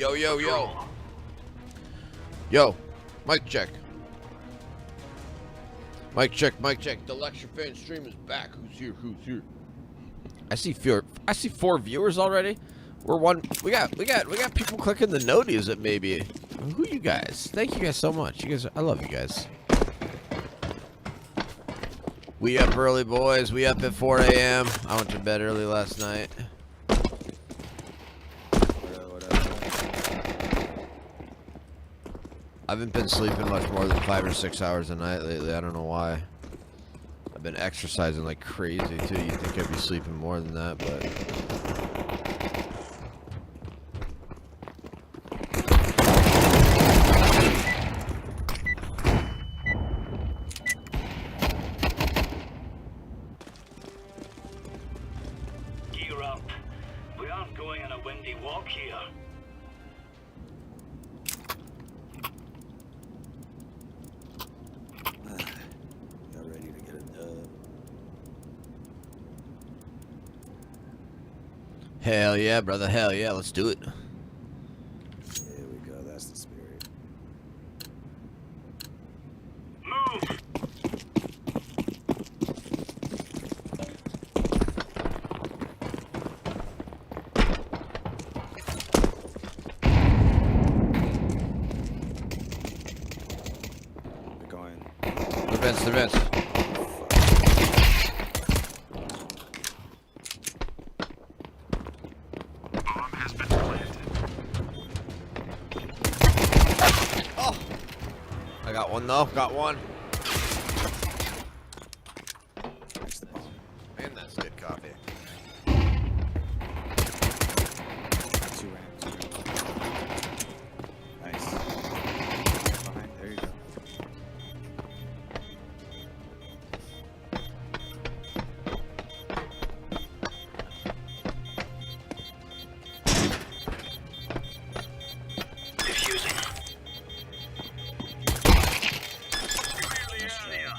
Yo, yo, yo. Yo. Mic check. Mic check, mic check. The Lecture Fan stream is back. Who's here? Who's here? I see 4 viewers already. We're one. We got people clicking the noties that maybe. Who you guys? Thank you guys so much. You guys, I love you guys. We up early, boys. We up at 4 a.m. I went to bed early last night. I haven't been sleeping much more than 5 or 6 hours a night lately. I don't know why. I've been exercising like crazy too. You'd think I'd be sleeping more than that, but gear up. We aren't going on a windy walk here. hell yeah, brother. Hell yeah. Let's do it. Here we go. That's the spirit. Move! We're going. The vents, the vents. I got one though. Got one. That's the bomb. Man, that's good coffee. 2 ramps. Nice. Behind. There you go. Diffusing.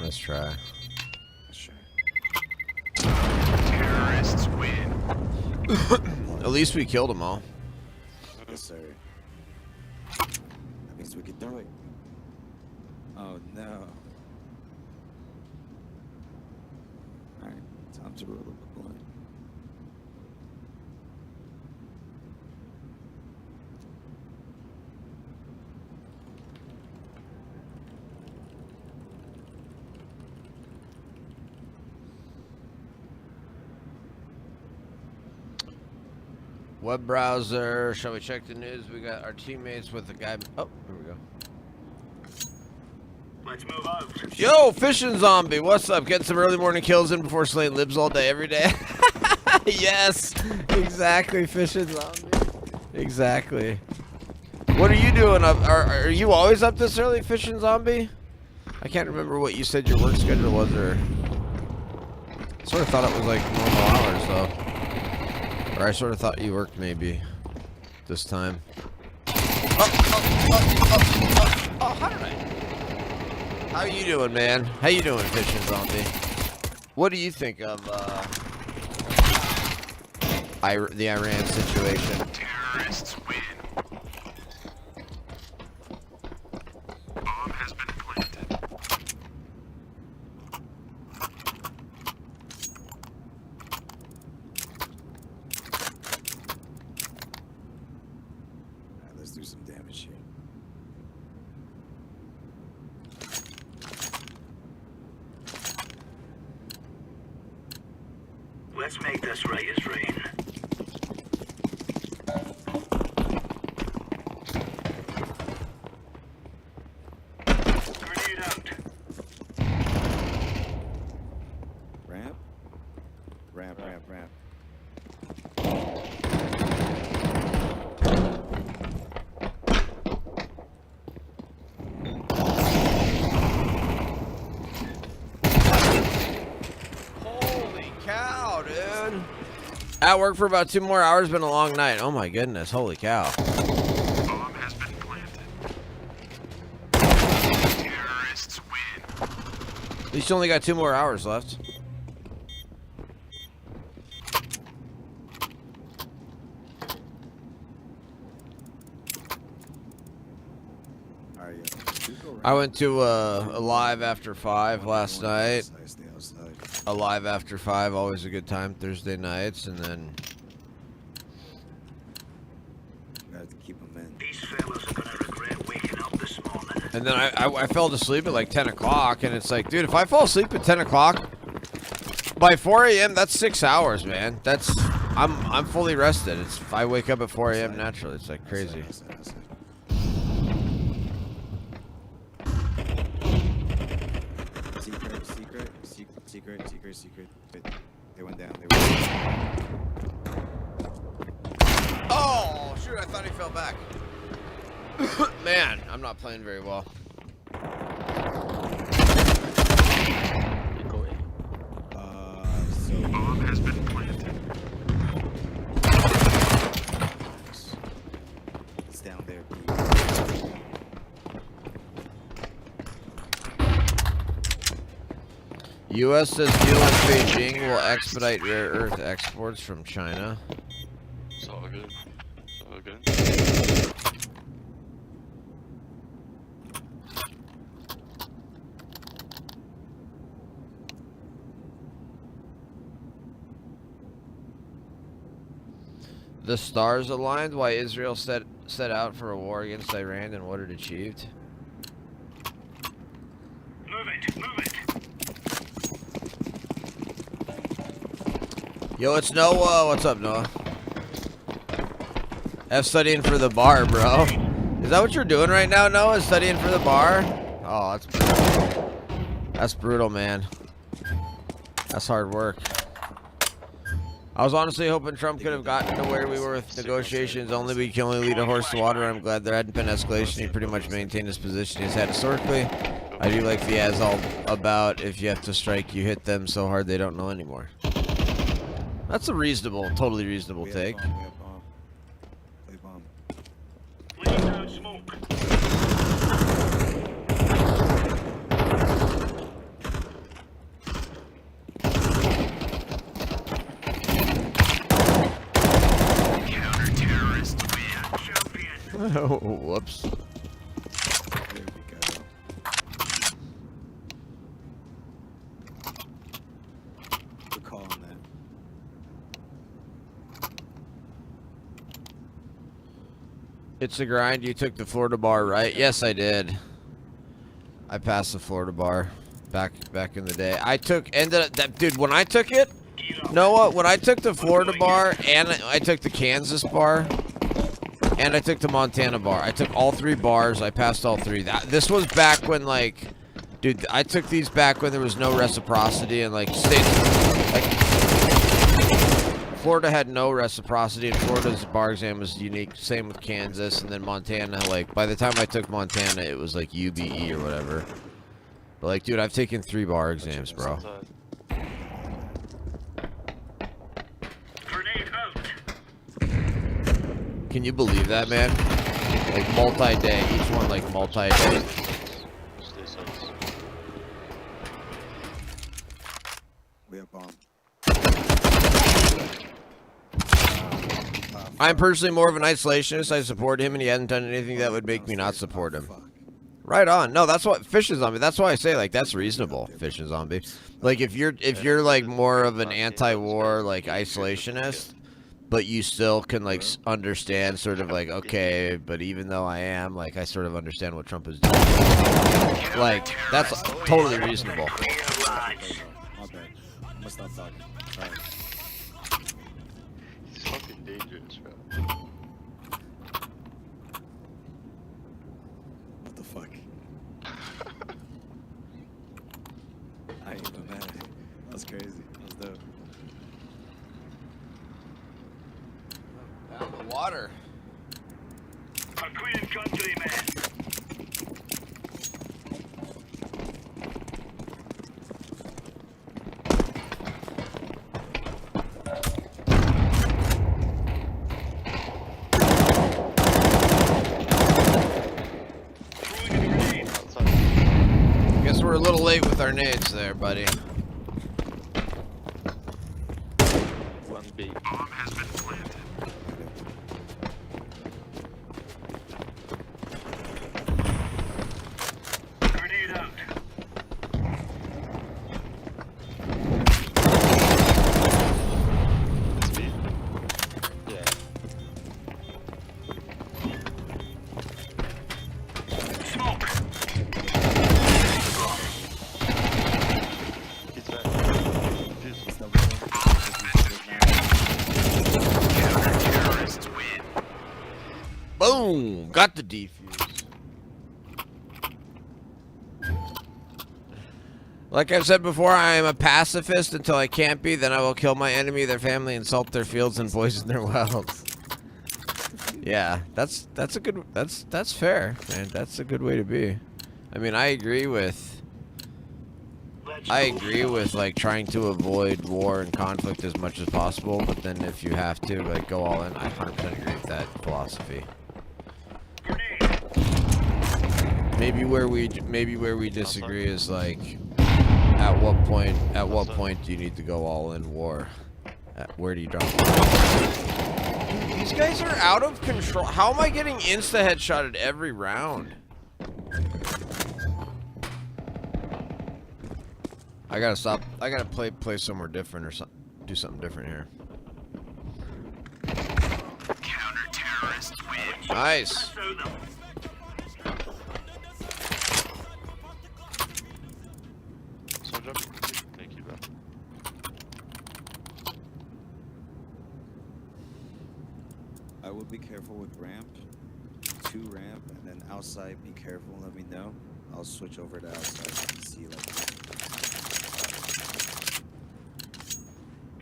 Let's try. Sure. Terrorists win. At least we killed them all. Yes, sir. That means we can do it. Oh no. Alright, time to roll up a blunt. Web browser. Shall we check the news? We got our teammates with the guy. Oh, here we go. Let's move out. Yo, fishing zombie. What's up? Getting some early morning kills in before slaying libs all day, every day. Yes, exactly. Fishing zombie. Exactly. What are you doing up? Are you always up this early, fishing zombie? I can't remember what you said your work schedule was, or I sort of thought it was like normal hours though. Or I sort of thought you worked maybe this time. Oh, how did I? How you doing, man? How you doing, fishing zombie? What do you think of the Iran situation? Terrorists win. Bomb has been planted. Alright, let's do some damage here. Let's make this right as rain. Grenade out. Ramp? Ramp, ramp, ramp. Holy cow, dude. At work for about 2 more hours, been a long night. Oh my goodness, holy cow. Bomb has been planted. Terrorists win. At least you only got 2 more hours left. I went to a live after 5 last night. Stay outside. A live after 5, always a good time Thursday nights, and then Gotta keep them in. These fellas are gonna regret waking up this morning. and then I fell asleep at like 10 o'clock, and it's like, dude, if I fall asleep at 10 o'clock, by 4 a.m. that's 6 hours, man. That's I'm fully rested. It's I wake up at 4 a.m. naturally. It's like crazy. Outside. Secret. They went down. Oh shoot! I thought he fell back. Man, I'm not playing very well. So Bomb has been planted. it's down there. U.S. says deal with Beijing will expedite rare earth exports from China. It's all good. It's all good. The stars aligned why Israel set out for a war against Iran and what it achieved. Move it. Yo, it's Noah. What's up, Noah? F studying for the bar, bro. Is that what you're doing right now, Noah? Studying for the bar? Oh, that's brutal. That's brutal, man. That's hard work. I was honestly hoping Trump could have gotten to where we were with negotiations. Only we can only lead a horse to water. I'm glad there hadn't been escalation. He pretty much maintained his position he's had historically. I do like the as all about if you have to strike, you hit them so hard they don't know anymore. That's a reasonable, totally reasonable take. We have bomb. Play bomb. Laying down smoke. Counter-terrorist win. Champion. Whoops. There we go. Good call on that. It's a grind. You took the Florida bar, right? Yes, I did. I passed the Florida bar back in the day. Dude, when I took it, Noah, when I took the Florida bar and I took the Kansas bar and I took the Montana bar, I took all 3 bars. I passed all 3. This was back when, like, dude, I took these back when there was no reciprocity and, like, states, like, Florida had no reciprocity, and Florida's bar exam was unique. Same with Kansas, and then Montana, like, by the time I took Montana, it was, like, UBE or whatever. But, like, dude, I've taken 3 bar exams, bro. Grenade out. Can you believe that, man? Like, multi-day. Each one, like, multi-day. We have bomb. I'm personally more of an isolationist. I support him, and he hasn't done anything that would make me not support him. Right on. No, that's what Fish and Zombie. That's why I say, like, that's reasonable. Fish and Zombie. Like, if you're like more of an anti-war, like, isolationist, but you still can, like, understand sort of like, okay, but even though I am, like, I sort of understand what Trump is doing. Like, that's totally reasonable. My bad. I'm gonna stop talking. Alright. He's fucking dangerous, bro. What the fuck? I ain't even mad. That was crazy. That was dope. Down the water. A Queen Country man. Guess we're a little late with our nades there, buddy. 1B. Bomb has been planted. Boom! Got the defuse. Like I've said before, I am a pacifist until I can't be. Then I will kill my enemy, their family, insult their fields, and poison their wells. Yeah, that's fair, man. That's a good way to be. I mean, I agree with like trying to avoid war and conflict as much as possible, but then if you have to, like, go all in, I 100% agree with that philosophy. Maybe where we disagree is like, at what point do you need to go all in war? Where do you drop? Dude, these guys are out of control. How am I getting insta headshotted every round? I gotta stop. I gotta play somewhere different or something. Do something different here. Counter-terrorists win. Nice. Soldier, thank you, bro. I would be careful with ramp, 2 ramp, and then outside. Be careful. Let me know. I'll switch over to outside and see like.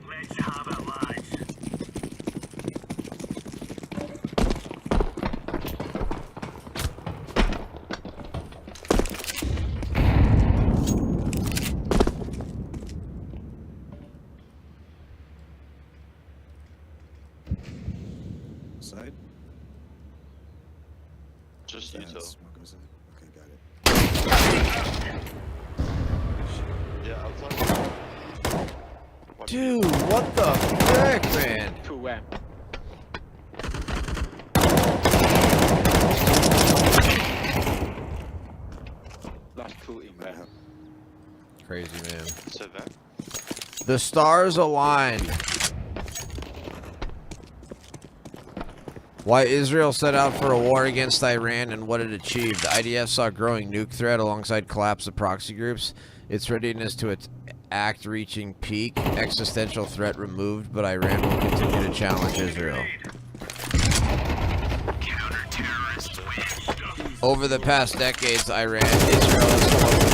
Let's have it, lads. Side. Just Yeah, you tell. smoke goes in. Okay, got it. Yeah, outside. Watch Dude, what the frick, man? 2 ramp. Last 2 in ramp. Crazy, man. Said that. The stars aligned. Why Israel set out for a war against Iran and what it achieved. The IDF saw growing nuke threat alongside collapse of proxy groups. Its readiness to act reaching peak. Existential threat removed, but Iran will continue to challenge Israel. Over the past decades, Israel has come up with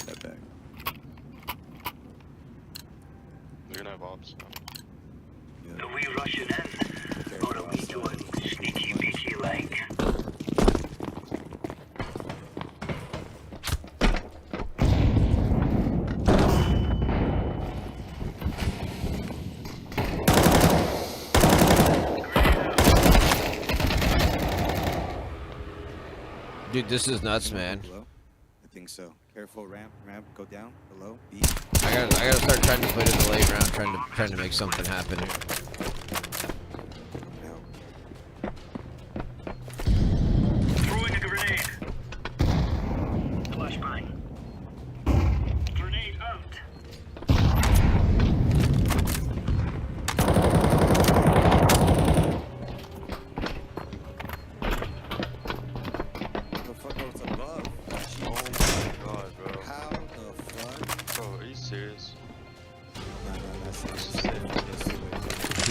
That back. They're gonna have ops now. Yeah. Are we rushing in? Or are we doing sneaky beaky like? Dude, this is nuts, man. Below? I think so. Careful, ramp, go down, below, B. I gotta start trying to play to the late round, trying to make something happen here. No. Throwing a grenade. Flashbang. Grenade out. The fuck was above? Oh my god, bro. How the fuck? Bro, are you serious? No, that's not This is safe.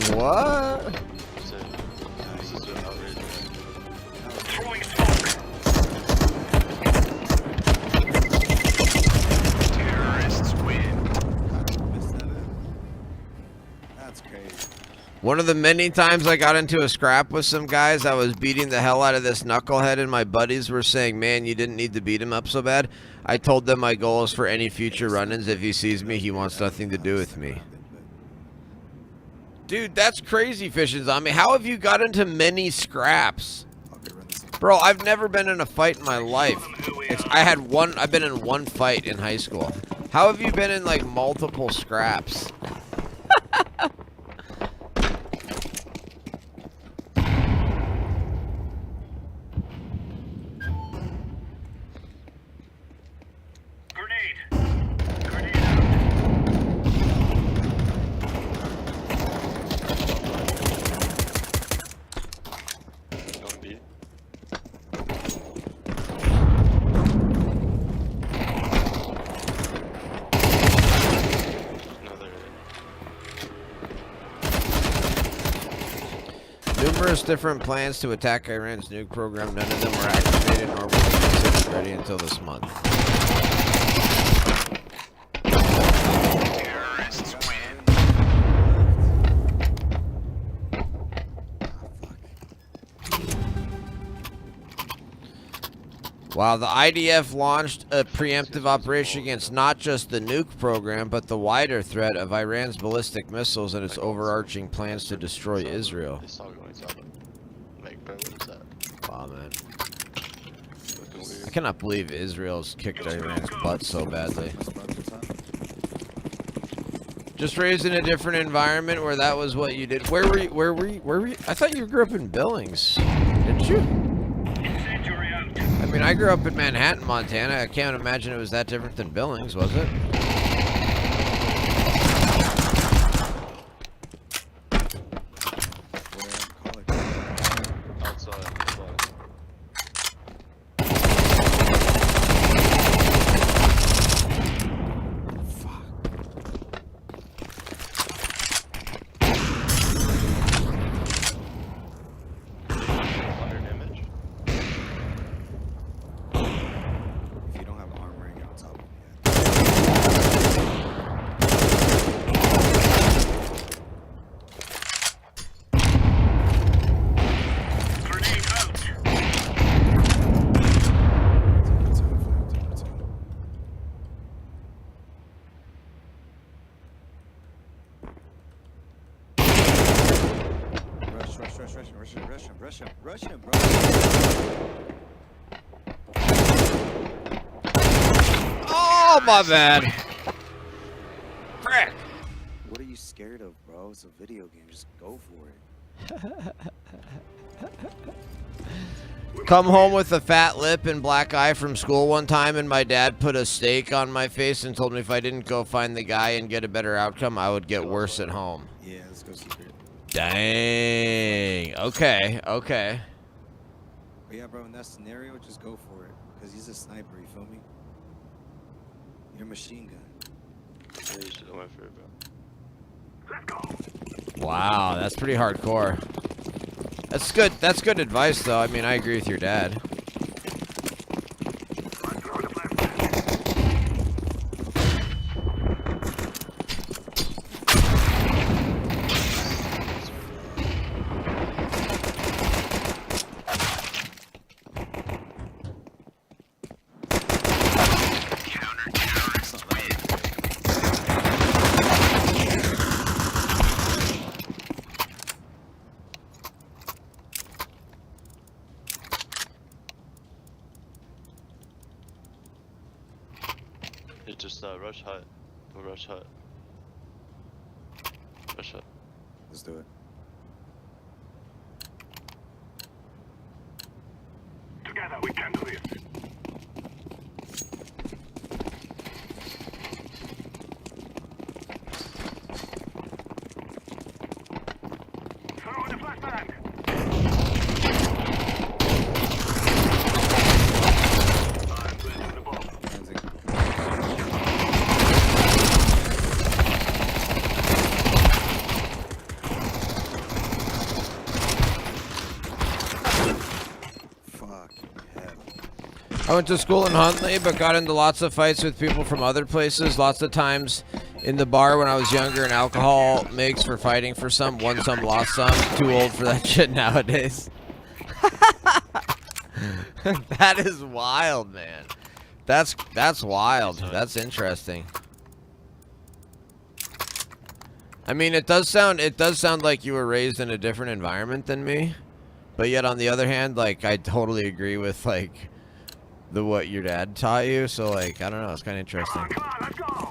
it. What? This is outrageous. Throwing smoke. Terrorists win. Missed that in? That's crazy. One of the many times I got into a scrap with some guys, I was beating the hell out of this knucklehead, and my buddies were saying, man, you didn't need to beat him up so bad. I told them my goal is for any future run-ins. If he sees me, he wants nothing to do with me. Dude, that's crazy, Fishing Zombie. How have you got into many scraps? Bro, I've never been in a fight in my life. I've been in one fight in high school. How have you been in, like, multiple scraps? Don't be. numerous different plans to attack Iran's nuke program. None of them were activated nor will be considered ready until this month. Terrorists win. While the IDF launched a preemptive operation against not just the nuke program, but the wider threat of Iran's ballistic missiles and its overarching plans to destroy Israel. They saw going south. Like, bro, what is that? Wow, man. Looking I weird. cannot believe Israel's kicked Iran's butt so badly. Just raised in a different environment where that was what you did. Where were you? I thought you grew up in Billings. Didn't you? I mean, I grew up in Manhattan, Montana. I can't imagine it was that different than Billings, was it? Outside. Iron image. If you don't have armoring on top of it. Grenade out. Rush him, bro. Oh, my bad. Frick. What are you scared of, bro? It's a video game. Just go for it. Come home with a fat lip and black eye from school one time, and my dad put a steak on my face and told me if I didn't go find the guy and get a better outcome, I would get worse at home. Yeah, let's go secret. Dang. Okay, okay. But yeah, bro, in that scenario, just go for it. Because he's a sniper, you feel me? You're a machine gun. Yeah, you should have went for it, bro. Wow, that's pretty hardcore. That's good. That's good advice, though. I mean, I agree with your dad. Counter-terrorists win. It just rush hut. Go rush hut. Rush hut. Let's do it. Together we can do it. Throw in the flashbang. I'm planting the bomb. Fuck hell. I went to school in Huntley, but got into lots of fights with people from other places. Lots of times in the bar when I was younger, and alcohol makes for fighting for some. Won some, lost some. Too old for that shit nowadays. That is wild, man. That's wild. That's interesting. I mean, it does sound like you were raised in a different environment than me, but yet on the other hand, like I totally agree with like what your dad taught you. So like I don't know, it's kind of interesting. Come on, let's go.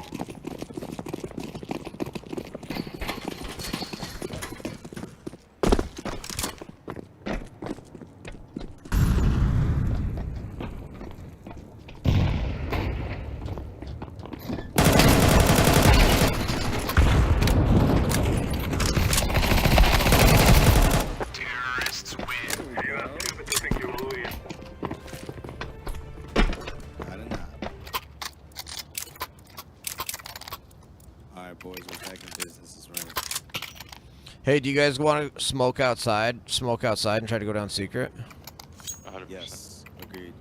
Terrorists win. You're not stupid to think you will win. I did not. Alright, boys, we're back in business. It's right. Hey, do you guys want to smoke outside? Smoke outside and try to go down secret? 100%. Yes, agreed.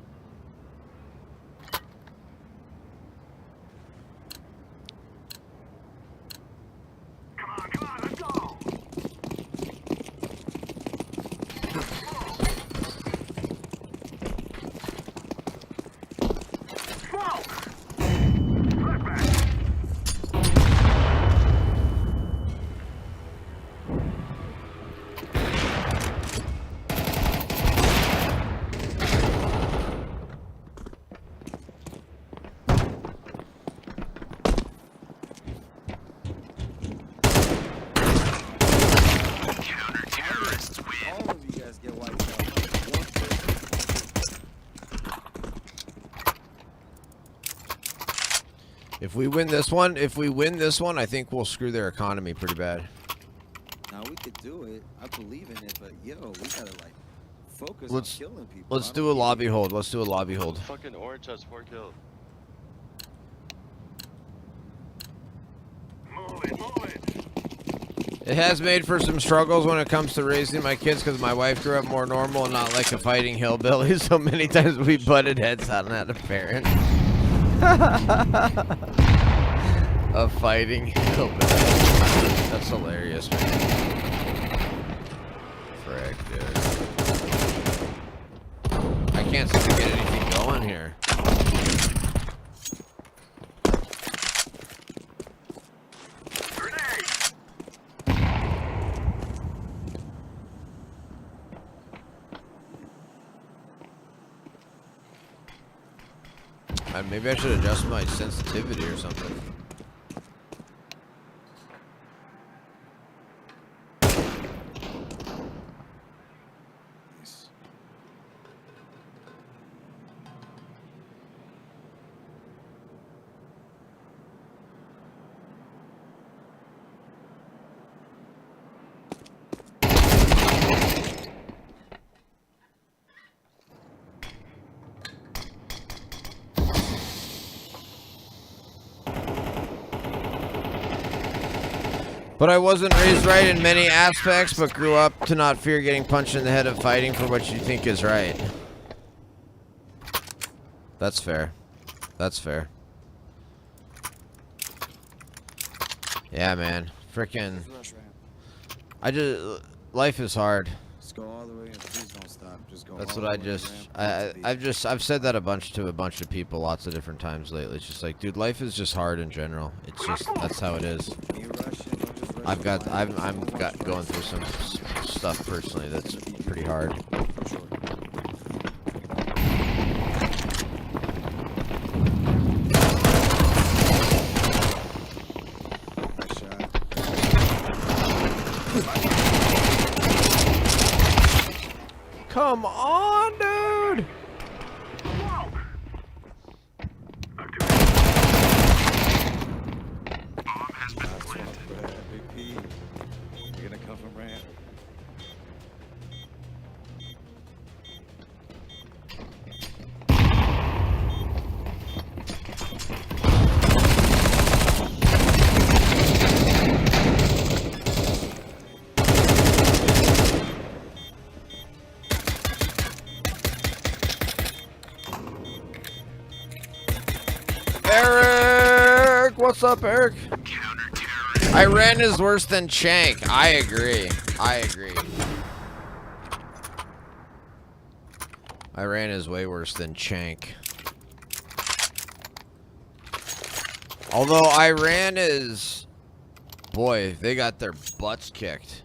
All of you guys get wiped out. One person. If we win this one, I think we'll screw their economy pretty bad. Now we could do it. I believe in it, but yo, we gotta like focus Let's- on killing people. Let's I do don't a get lobby it. hold. Let's do a lobby hold. Fucking orange has 4 kills. It has made for some struggles when it comes to raising my kids because my wife grew up more normal and not like a fighting hillbilly. So many times we butted heads on that a parent. A fighting hillbilly. That's hilarious, man. Frick, dude. I can't seem to get anything going here. Maybe I should adjust my sensitivity or something. Nice. But I wasn't raised right in many aspects, but grew up to not fear getting punched in the head of fighting for what you think is right. That's fair. That's fair. Yeah, man. Frickin'. Rush ramp. Life is hard. Just go all the way and please don't stop. Just go. That's all what the way to the ramp. I've said that a bunch of people lots of different times lately. It's just like, dude, life is just hard in general. It's just, that's how it is. You rush it, don't just rush I'm the line. got going through some stuff personally that's pretty hard. For sure. Nice shot. Come on, dude! That's one for that Big P. You're gonna come from ramp. Eric! What's up, Eric? Iran is worse than Chank. I agree. I agree. Iran is way worse than Chank. Although Iran is... Boy, they got their butts kicked.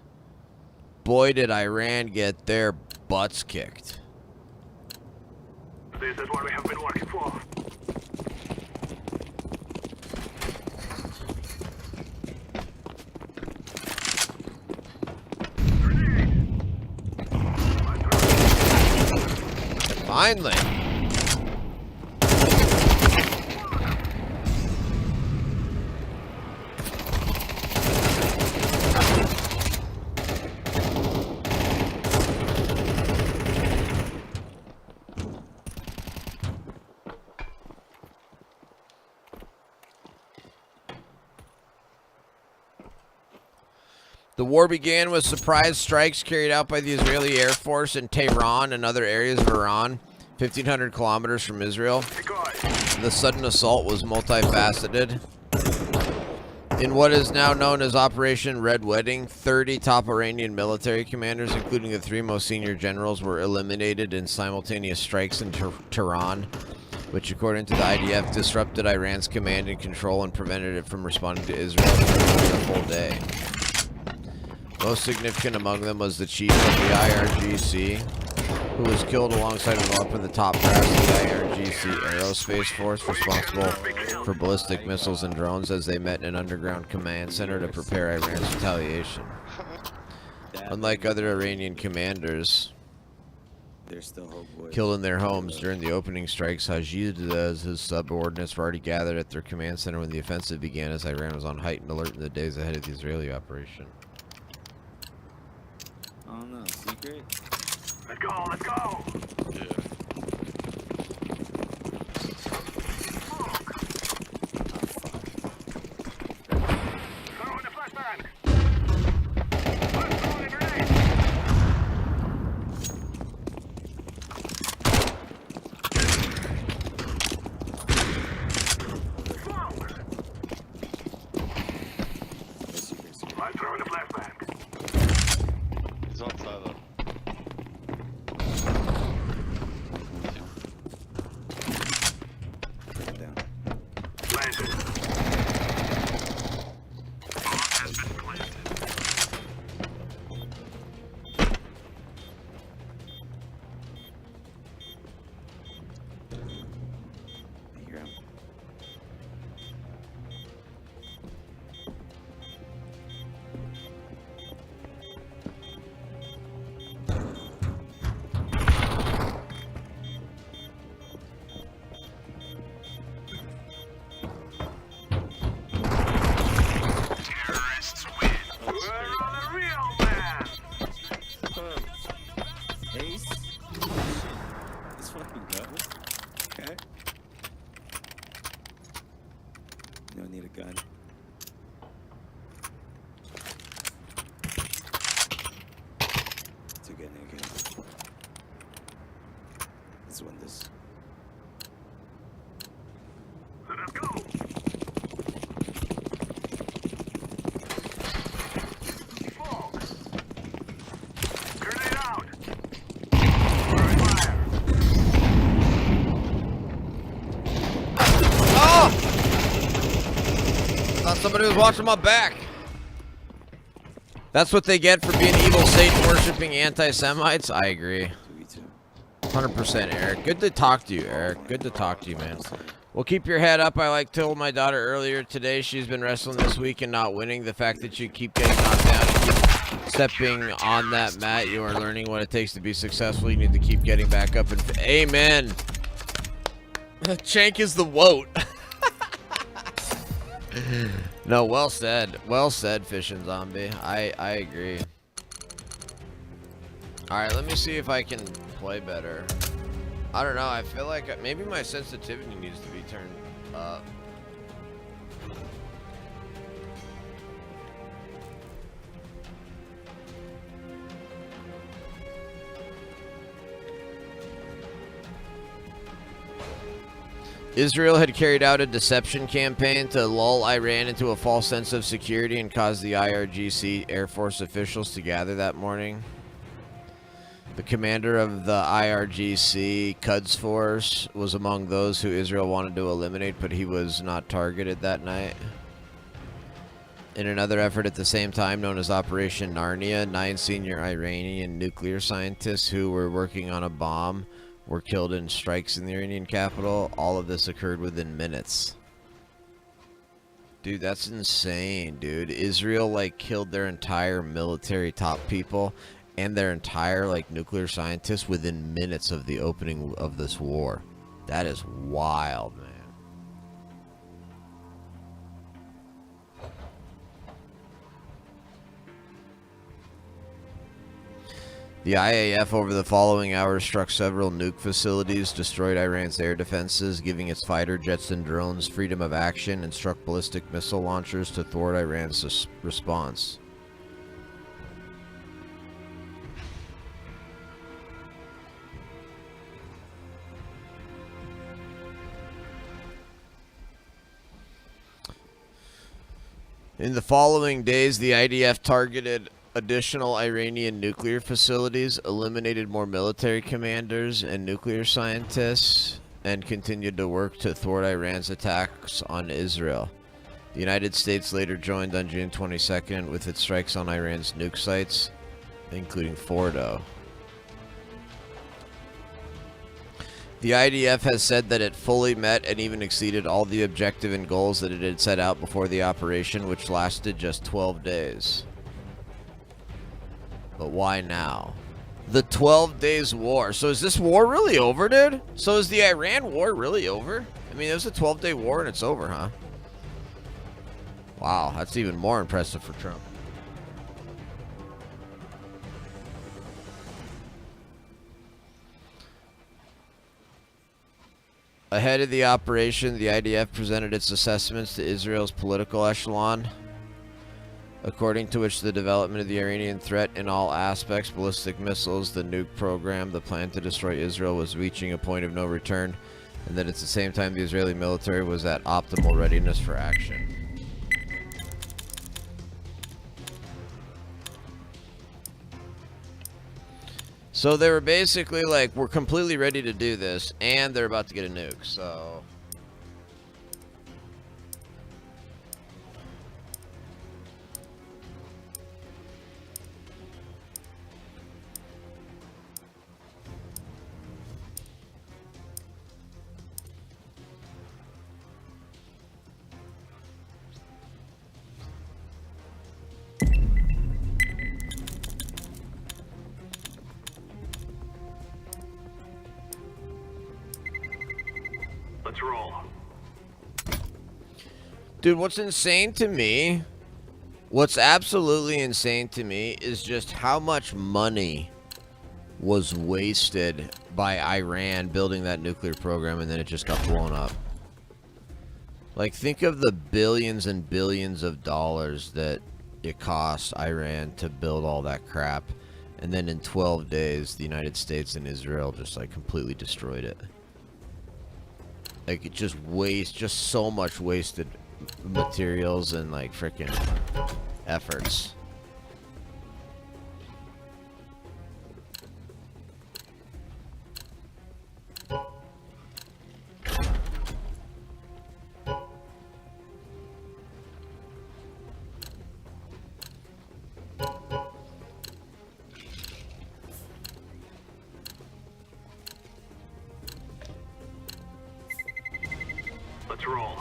Boy, did Iran get their butts kicked. This is what we have been working for. Finally. The war began with surprise strikes carried out by the Israeli Air Force in Tehran and other areas of Iran, 1,500 kilometers from Israel. The sudden assault was multifaceted. In what is now known as Operation Red Wedding, 30 top Iranian military commanders, including the 3 most senior generals, were eliminated in simultaneous strikes in Tehran, which, according to the IDF, disrupted Iran's command and control and prevented it from responding to Israel for a full day. Most significant among them was the chief of the IRGC, who was killed alongside one of the top brass of the IRGC Aerospace Force, responsible for ballistic missiles and drones, as they met in an underground command center to prepare Iran's retaliation. Unlike other Iranian commanders killed in their homes during the opening strikes, Hajid and his subordinates were already gathered at their command center when the offensive began, as Iran was on heightened alert in the days ahead of the Israeli operation. I don't know, secret? Let's go, let's go! Yeah. Throw in the flashbang! Let's throw in a grenade! Smoke! I'm throwing a flashbang. He's on Tyler. Down. Planted. I hear him. Terrorists win. We're on a real man! Ace? This fucking gun? Okay. You don't need a gun. To get naked. Let's win this. Let us go! Smoke! Grenade out! Throwing fire! Oh! Thought somebody was watching my back. That's what they get for being evil Satan-worshipping anti-Semites? I agree. 2v2. 100%, Eric. Good to talk to you, Eric. Good to talk to you, man. Well, keep your head up. I told my daughter earlier today, she's been wrestling this week and not winning. The fact that you keep getting knocked down and keep stepping on that mat, you are learning what it takes to be successful. You need to keep getting back up. And amen. Chank is the woat. No, well said. Well said, Fishing Zombie. I agree. Alright, let me see if I can play better. I don't know, I feel like maybe my sensitivity needs to be turned up. Israel had carried out a deception campaign to lull Iran into a false sense of security and cause the IRGC Air Force officials to gather that morning. The commander of the IRGC Quds Force was among those who Israel wanted to eliminate, but he was not targeted that night. In another effort at the same time, known as Operation Narnia, 9 senior Iranian nuclear scientists who were working on a bomb were killed in strikes in the Iranian capital. All of this occurred within minutes. Dude, that's insane, dude. Israel, like, killed their entire military top people and their entire, like, nuclear scientists within minutes of the opening of this war. That is wild, man. The IAF over the following hours struck several nuke facilities, destroyed Iran's air defenses, giving its fighter jets and drones freedom of action, and struck ballistic missile launchers to thwart Iran's response. In the following days, the IDF targeted additional Iranian nuclear facilities, eliminated more military commanders and nuclear scientists, and continued to work to thwart Iran's attacks on Israel. The United States later joined on June 22nd with its strikes on Iran's nuke sites, including Fordo. The IDF has said that it fully met and even exceeded all the objective and goals that it had set out before the operation, which lasted just 12 days. But why now? The 12 days war. So is this war really over, dude? So is the Iran war really over? I mean, it was a 12-day war and it's over, huh? Wow, that's even more impressive for Trump. Ahead of the operation, the IDF presented its assessments to Israel's political echelon, according to which the development of the Iranian threat in all aspects, ballistic missiles, the nuke program, the plan to destroy Israel, was reaching a point of no return, and that at the same time the Israeli military was at optimal readiness for action. So they were basically like, we're completely ready to do this, and they're about to get a nuke, so... Let's roll. Dude, what's insane to me, what's absolutely insane to me is just how much money was wasted by Iran building that nuclear program and then it just got blown up. Like, think of the billions and billions of dollars that it cost Iran to build all that crap, and then in 12 days the United States and Israel just like completely destroyed it. Like, it just so much wasted materials and like freaking efforts. Let's roll.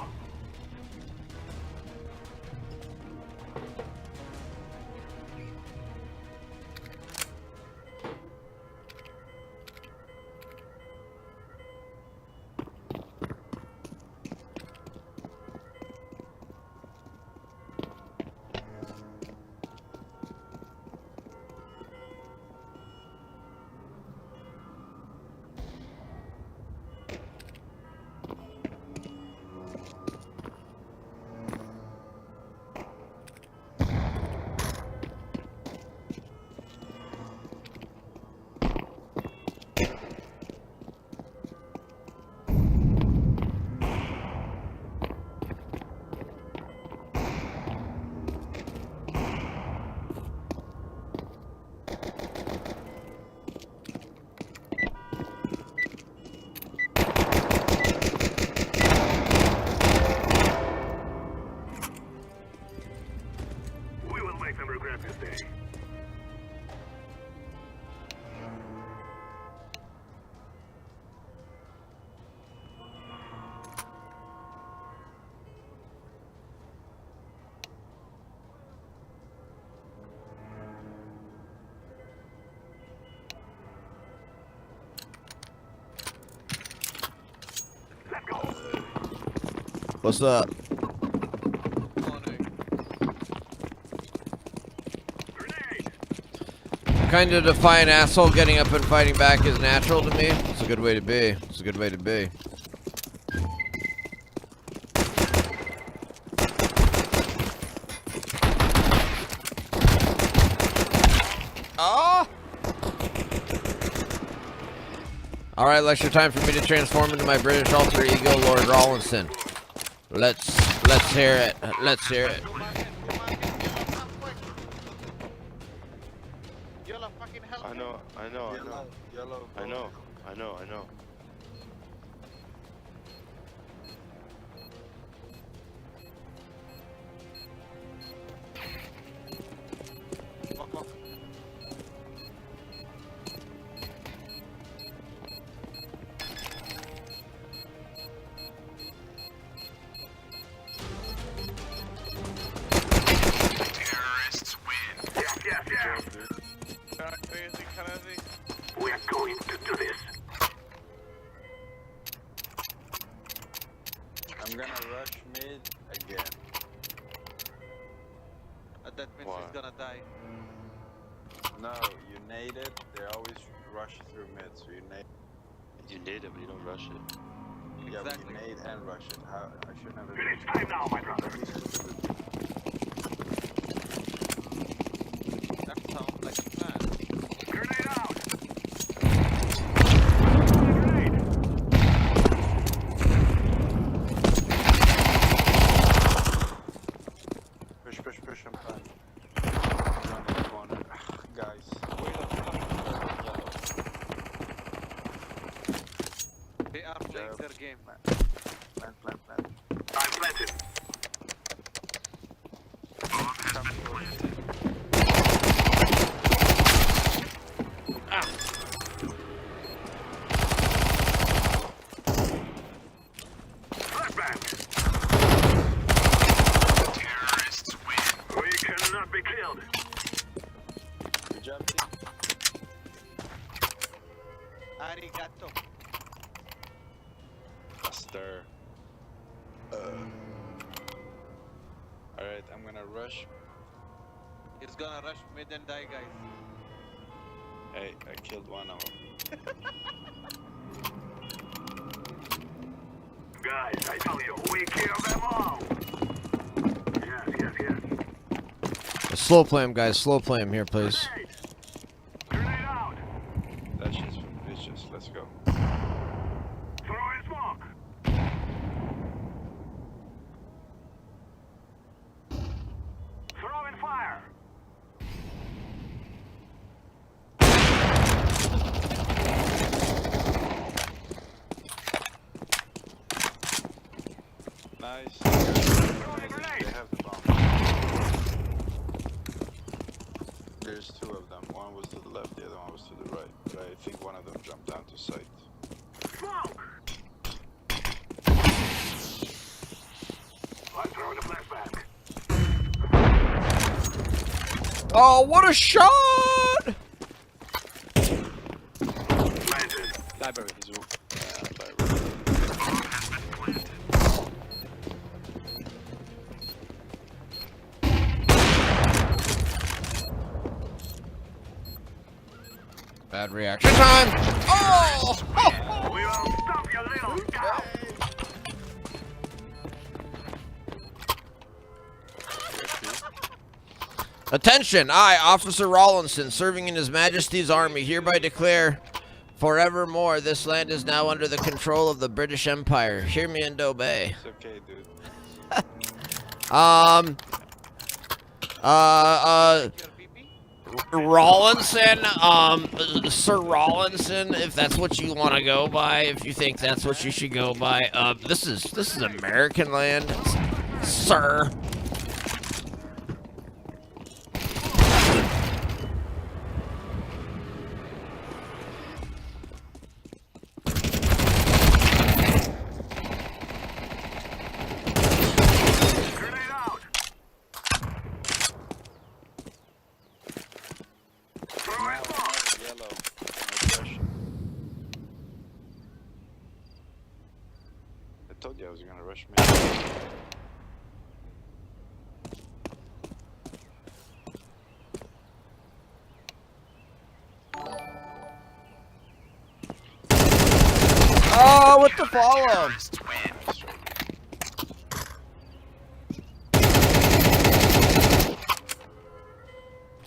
We will make them regret this day. Let's go. What's up? Grenade. Kind of defiant asshole getting up and fighting back is natural to me. It's a good way to be. It's a good way to be. Oh! Alright, Lecture, time for me to transform into my British alter ego, Lord Rawlinson. Let's hear it. Let's hear it. know. Yellow. I know. Walk. Terrorists win. Yes. Crazy. We're going to do this. I'm gonna rush mid again. That means Why? he's gonna die. No, you nade it. They always rush through mid, so you nade. You need it, but you don't rush it. Yeah, but Exactly. you nade and rush it. How I should never. It is time now, my brother. That sounds like a plan. Grenade out. Grenade. Push. I'm fine. Around the corner. Guys. They are playing Jab. their game. Plant. I'm planted. Flashbang. Terrorists win. We cannot be killed. Good job, team. Arigato. Stir. Alright, I'm gonna rush. He's gonna rush mid and die, guys. Hey, I killed one of them. Guys, I tell you, we kill them all. Yes. Slow play him, guys. Slow play him here, please. Grenade out. That's just vicious. Let's go. Throw in smoke. Throw in fire. Nice. Throw in grenade. They have the bomb. There's two of them. One was to the left, the other one was to the right. But I think one of them jumped down to sight. Smoke. I'm throwing a flashback. Oh, what a shot! Planted. Library. He's library. Bad reaction time. Oh! We will stop your little cow. Attention! I, Officer Rawlinson, serving in His Majesty's Army, hereby declare forevermore this land is now under the control of the British Empire. Hear me and obey. It's okay, dude. Your PP? Rawlinson, Sir Rawlinson, if that's what you want to go by, if you think that's what you should go by, this is American land, sir. Grenade out. Throw in smoke. Yellow. No pressure. I told you I was gonna rush me. Oh, what the follow? Terrorists win.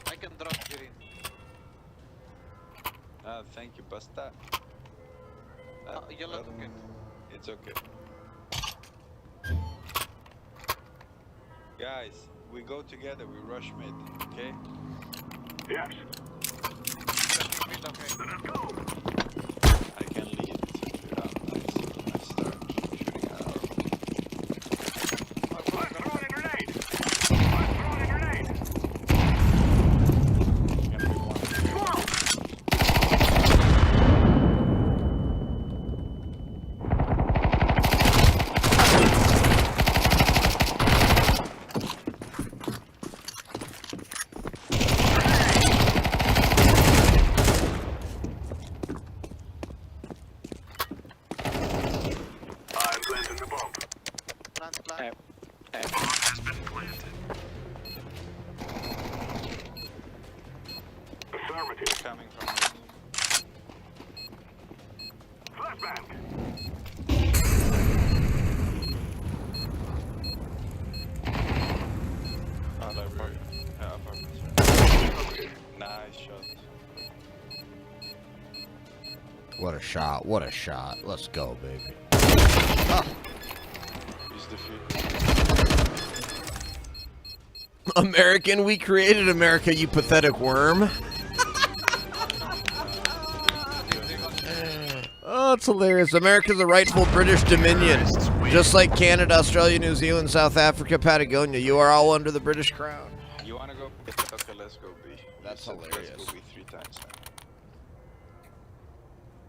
I can drop green. Thank you, Basta. Yellow took it. It's okay. Guys, we go together, we rush mid, okay? Yes. mid, okay. Let's go. I can lead. Nice. I start shooting out. Let's throw in a grenade. Let's throw in a grenade. Gonna be one. Smoke. I'm planting the bomb. Plant. Has been planted. Affirmative. Coming from mid. Flashbang. Oh, they're apartment. Yeah, apartments. Nice shot. What a shot. What a shot. Let's go, baby. He's defeated. American, we created America, you pathetic worm. Oh, it's hilarious. America's a rightful British dominion. Just like Canada, Australia, New Zealand, South Africa, Patagonia. You are all under the British crown. You wanna go? Okay, let's go B. That's You said hilarious. Let's go B 3 times now.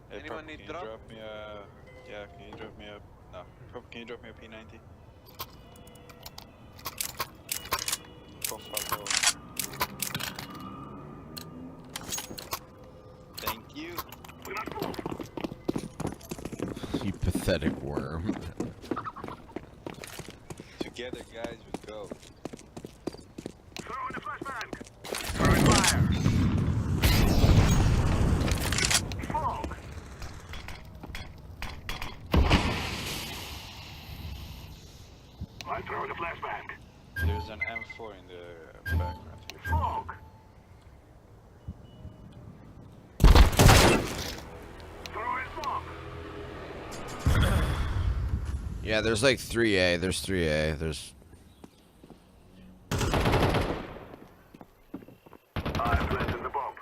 Hey, Anyone Prop, need can you drop? drop me a... Yeah, can you drop me a... No. Prop, can you drop me a P90? Buffalo. Thank you. We must move. You pathetic worm. Together, guys, we go. Throw in a flashbang. Throwing fire. Smoke. I'm throwing a flashbang. There's an M4 in the background here. Smoke. Throw in smoke. Yeah, there's like 3A. There's 3A. There's... I'm planting the bomb.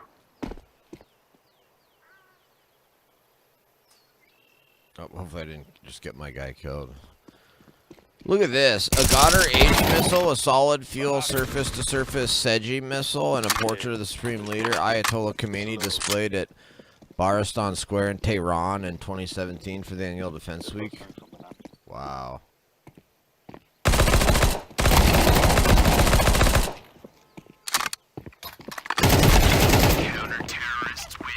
Oh, hopefully I didn't just get my guy killed. Look at this. A Goddard H missile, a solid fuel surface-to-surface Seji missile, and a portrait of the Supreme Leader, Ayatollah Khomeini, displayed at Baristan Square in Tehran in 2017 for the annual Defense Week. Wow. Counter-terrorists win.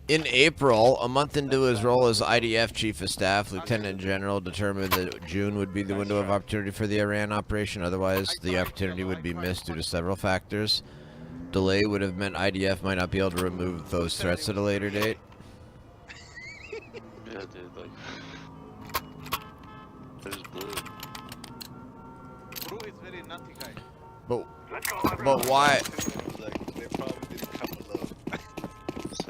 In April, a month into his role as IDF Chief of Staff, Lieutenant General determined that June would be the window of opportunity for the Iran operation. Otherwise, the opportunity would be missed due to several factors. Delay would have meant IDF might not be able to remove those threats at a later date. Yeah, dude, like. There's blue. Bro is very nutty guy. But Let's go. but why? Like, they probably didn't come alone.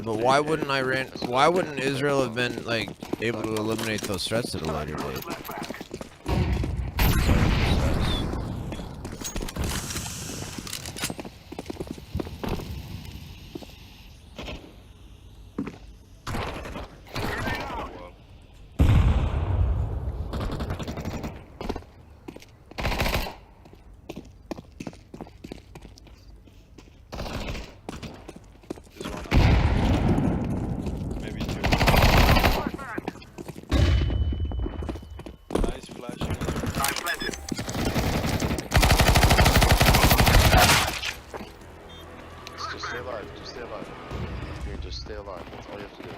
But why wouldn't Iran? Why wouldn't Israel have been like able to eliminate those threats at a later date? Flashbang. There's one. Maybe two. Flashbang. Nice flashing. I'm planted. Just stay alive. Just stay alive. Here, just stay alive. That's all you have to do.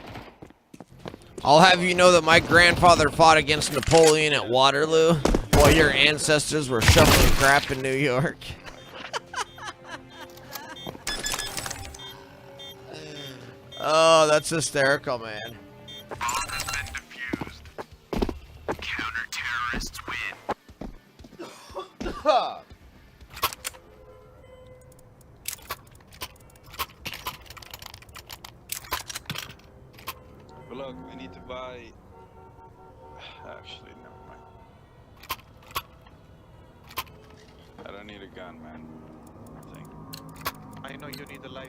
I'll have you know that my grandfather fought against Napoleon at Waterloo, while your ancestors were shoveling crap in New York. Oh, that's hysterical, man. Bomb has been defused. Counter-terrorists win. But look, we need to buy. Actually, never mind. I don't need a gun, man. I think. I know you need a life.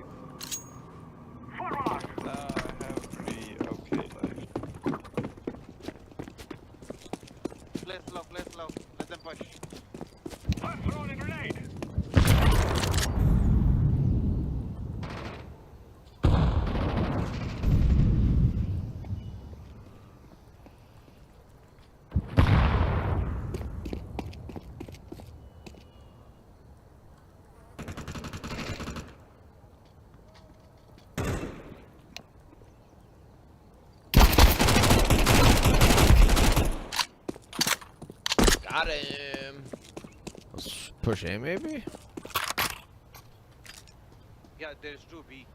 Forward. No, slow, play slow. Let them push. I'm throwing a grenade. Got him. Let's push A maybe? Yeah, there's 2B.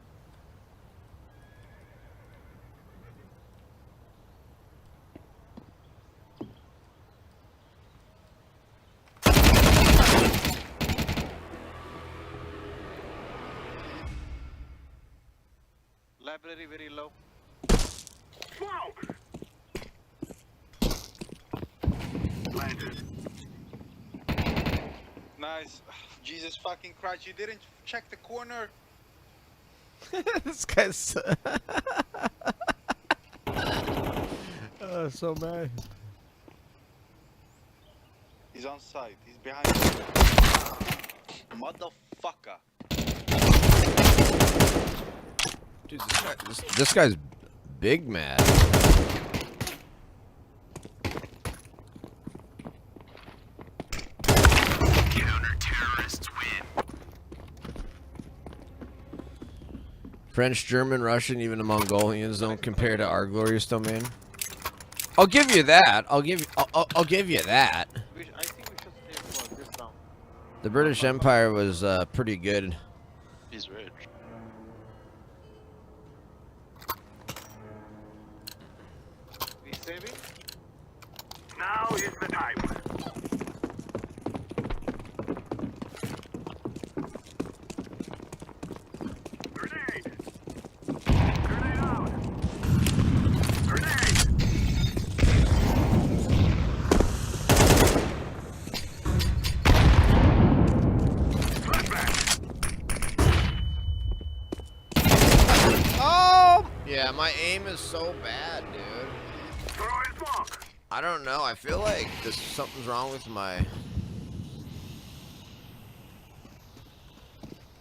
Library very low. Smoke. Planted. Nice. Jesus fucking Christ, you didn't check the corner. This guy's so mad. He's on site. He's behind you. Motherfucker. Dude, this guy's big mad. Counter-terrorists win. French, German, Russian, even the Mongolians don't compare to our glorious domain. I'll give you that. I'll give you that. I think we should stay for this round. The British Empire was pretty good. He's rich. We saving? Now is the time. Grenade. Grenade out. Grenade. Flashback. Oh! Yeah, my aim is so bad, dude. Throwing smoke. I don't know. I feel like something's wrong with my...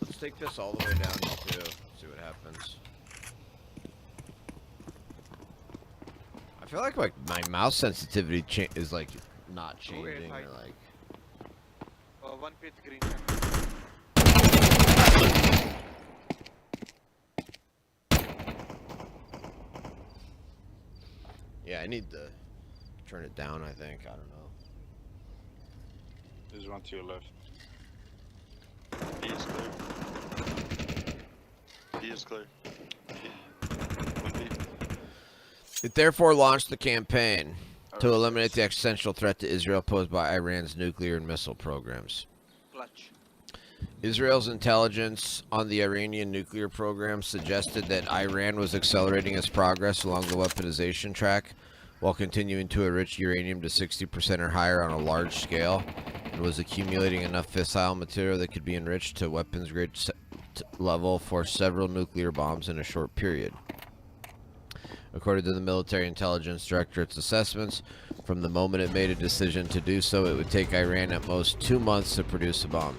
Let's take this all the way down to 2. See what happens. I feel like my mouse sensitivity is like not changing. high. Or like... 1 pit green. Yeah, I need to turn it down, I think. I don't know. There's one to your left. He is clear. He is clear. Would be. It therefore launched the campaign to eliminate the existential threat to Israel posed by Iran's nuclear and missile programs. Clutch. Israel's intelligence on the Iranian nuclear program suggested that Iran was accelerating its progress along the weaponization track while continuing to enrich uranium to 60% or higher on a large scale, and was accumulating enough fissile material that could be enriched to weapons-grade level for several nuclear bombs in a short period. According to the Military Intelligence Directorate's assessments, from the moment it made a decision to do so, it would take Iran at most 2 months to produce a bomb.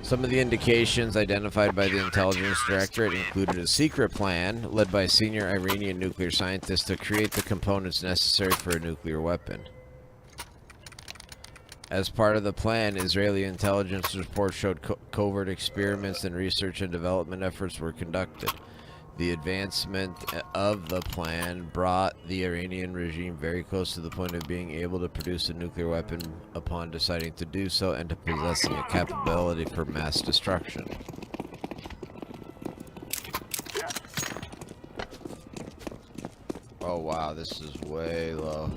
Some of the indications identified by the Intelligence Directorate included a secret plan led by senior Iranian nuclear scientists to create the components necessary for a nuclear weapon. As part of the plan, Israeli intelligence reports showed covert experiments and research and development efforts were conducted. The advancement of the plan brought the Iranian regime very close to the point of being able to produce a nuclear weapon upon deciding to do so and to possessing a capability for mass destruction. Oh wow, this is way low.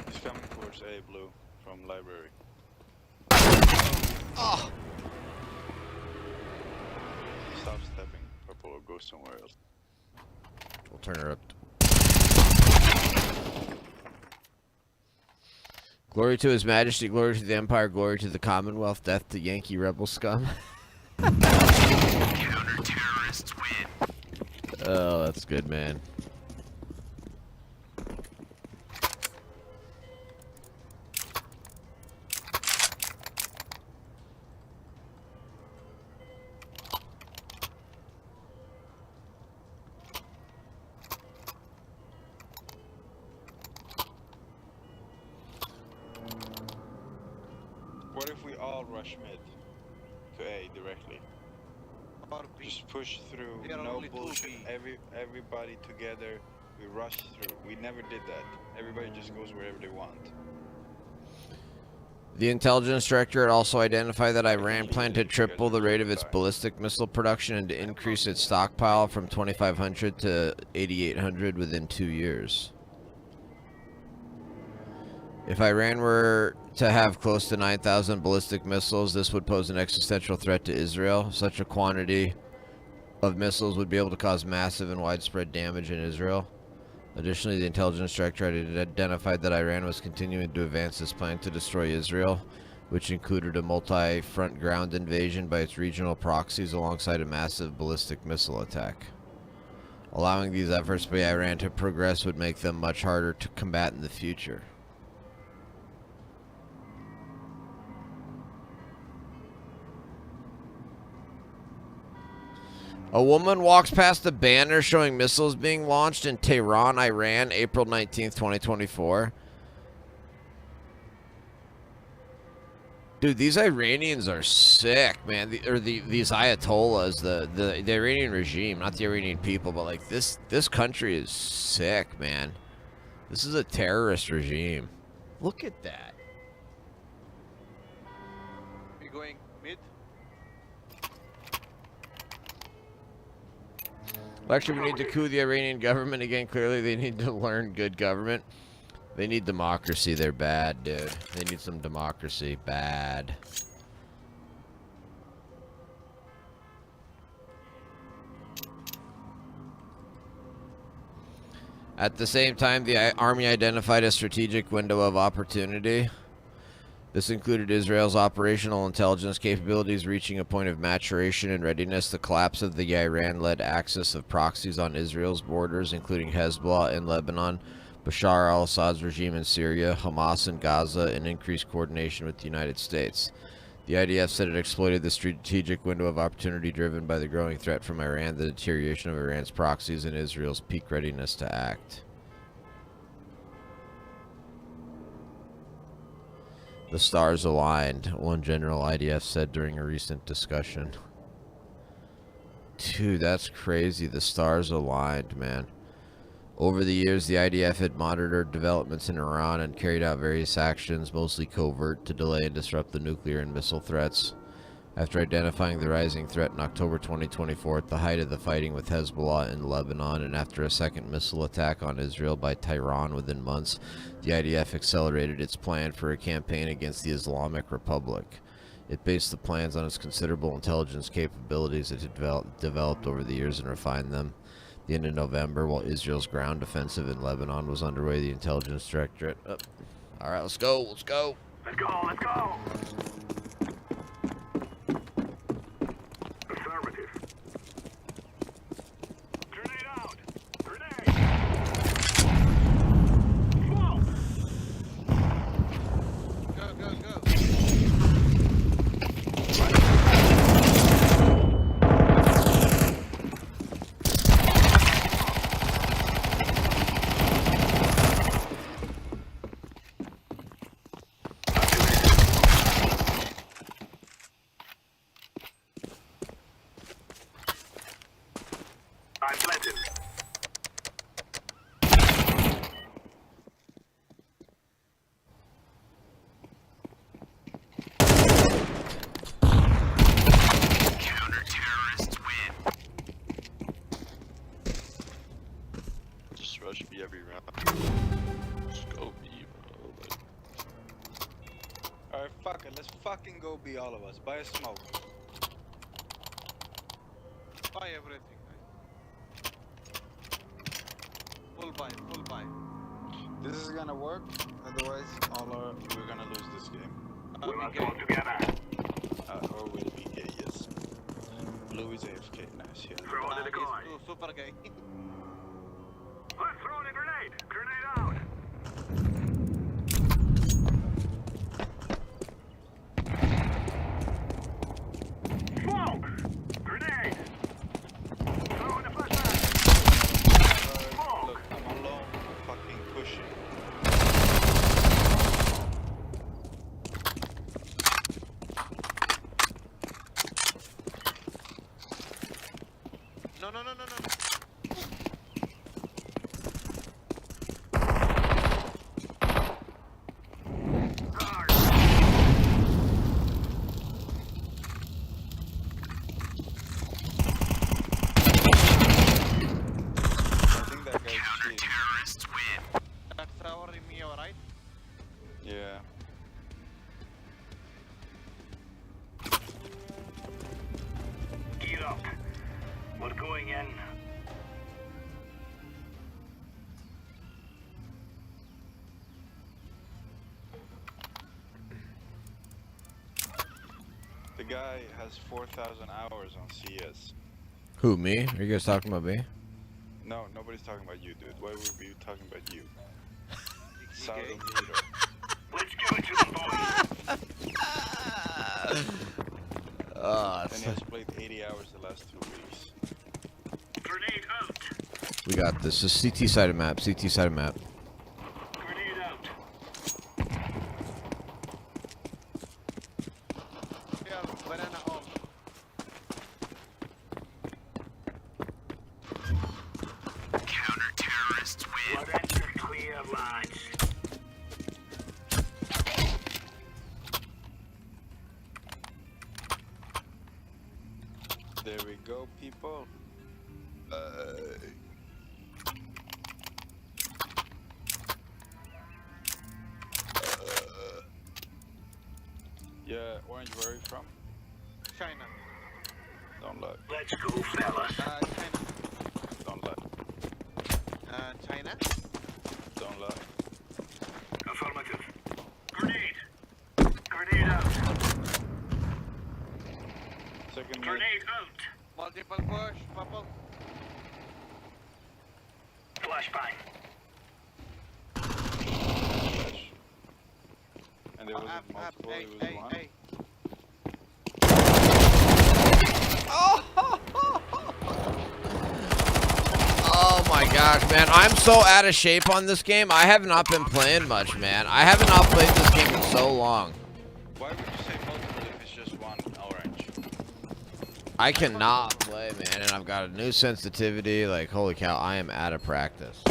He's coming towards A blue from library. Oh. Stop stepping. Purple will go somewhere else. We'll turn her up. Glory to His Majesty, glory to the Empire, glory to the Commonwealth, death to Yankee rebel scum. Counter-terrorists win. Oh, that's good, man. What if we all rush mid to A directly? Or B. Just push through, There are no only two bullshit. B. Everybody together. We rush through. We never did that. Everybody just goes wherever they want. The intelligence directorate also identified that Iran planned to triple the rate of its ballistic missile production and to increase its stockpile from 2,500 to 8,800 within 2 years. If Iran were to have close to 9,000 ballistic missiles, this would pose an existential threat to Israel. Such a quantity of missiles would be able to cause massive and widespread damage in Israel. Additionally, the intelligence directorate had identified that Iran was continuing to advance its plan to destroy Israel, which included a multi-front ground invasion by its regional proxies alongside a massive ballistic missile attack. Allowing these efforts by Iran to progress would make them much harder to combat in the future. A woman walks past a banner showing missiles being launched in Tehran, Iran, April 19th, 2024. Dude, these Iranians are sick, man. These Ayatollahs, the Iranian regime, not the Iranian people, but like this country is sick, man. This is a terrorist regime. Look at that. We going mid? Well, actually, we need to coup the Iranian government again. Clearly, they need to learn good government. They need democracy. They're bad, dude. They need some democracy. Bad. At the same time, the army identified a strategic window of opportunity. This included Israel's operational intelligence capabilities reaching a point of maturation and readiness, the collapse of the Iran-led axis of proxies on Israel's borders, including Hezbollah in Lebanon, Bashar al-Assad's regime in Syria, Hamas in Gaza, and increased coordination with the United States. The IDF said it exploited the strategic window of opportunity driven by the growing threat from Iran, the deterioration of Iran's proxies, and Israel's peak readiness to act. The stars aligned, one general IDF said during a recent discussion. Dude, that's crazy. The stars aligned, man. Over the years, the IDF had monitored developments in Iran and carried out various actions, mostly covert, to delay and disrupt the nuclear and missile threats. After identifying the rising threat in October 2024 at the height of the fighting with Hezbollah in Lebanon, and after a second missile attack on Israel by Tehran within months, the IDF accelerated its plan for a campaign against the Islamic Republic. It based the plans on its considerable intelligence capabilities it had developed over the years and refined them. At the end of November, while Israel's ground offensive in Lebanon was underway, the intelligence directorate... Alright, let's go, let's go! Let's go, let's go! Affirmative. Grenade out! Grenade! Smoke! Go, go, go. I'm planted. Counter-terrorists win. Just rush me every round. Just go B, bro. Like, Alright, fuck it. Let's fucking go be all of us. Buy a smoke. Buy everything, guys. Full buy, full buy. This is gonna work. Otherwise, we're gonna lose this game. We must work together. Or we'll be gay, yes. Blue is AFK, nice, yeah. Throw in the decoy. He's super gay. Let's throw in a grenade. Grenade out. Smoke. Grenade. Throw in the flashbang. Look, I'm alone, fucking pushing. No, no, no, no, no. I think that guy's cheating. Terrorists win. That's our Mio, right? Yeah. Gear up. We're going in. The guy has 4,000 hours on CS. Who, me? Are you guys talking about me? No, nobody's talking about you, dude. Why would we be talking about you? South gay? of Meter. Let's give it to the boys. Oh, And he has played 80 hours the last 2 weeks. Grenade out. we got this. Just CT side of map. CT side of map. Grenade out. Yeah, banana home. Counter-terrorists win. Well, that's a clear, lads. There we go, people. Yeah, Orange, where are you from? China. Don't lie. Let's go, fellas. China. Don't lie. China. Don't lie. Affirmative. Grenade. Grenade out. Second mid. Grenade out. Multiple push, purple. Flashbang. Flash. And there was multiple, Hey, it was hey, one. hey. Oh my gosh, man. I'm so out of shape on this game. I have not been playing much, man. I have not played this game in so long. Why would you say multiple if it's just one orange? I cannot play, man, and I've got a new sensitivity. Like, holy cow, I am out of practice.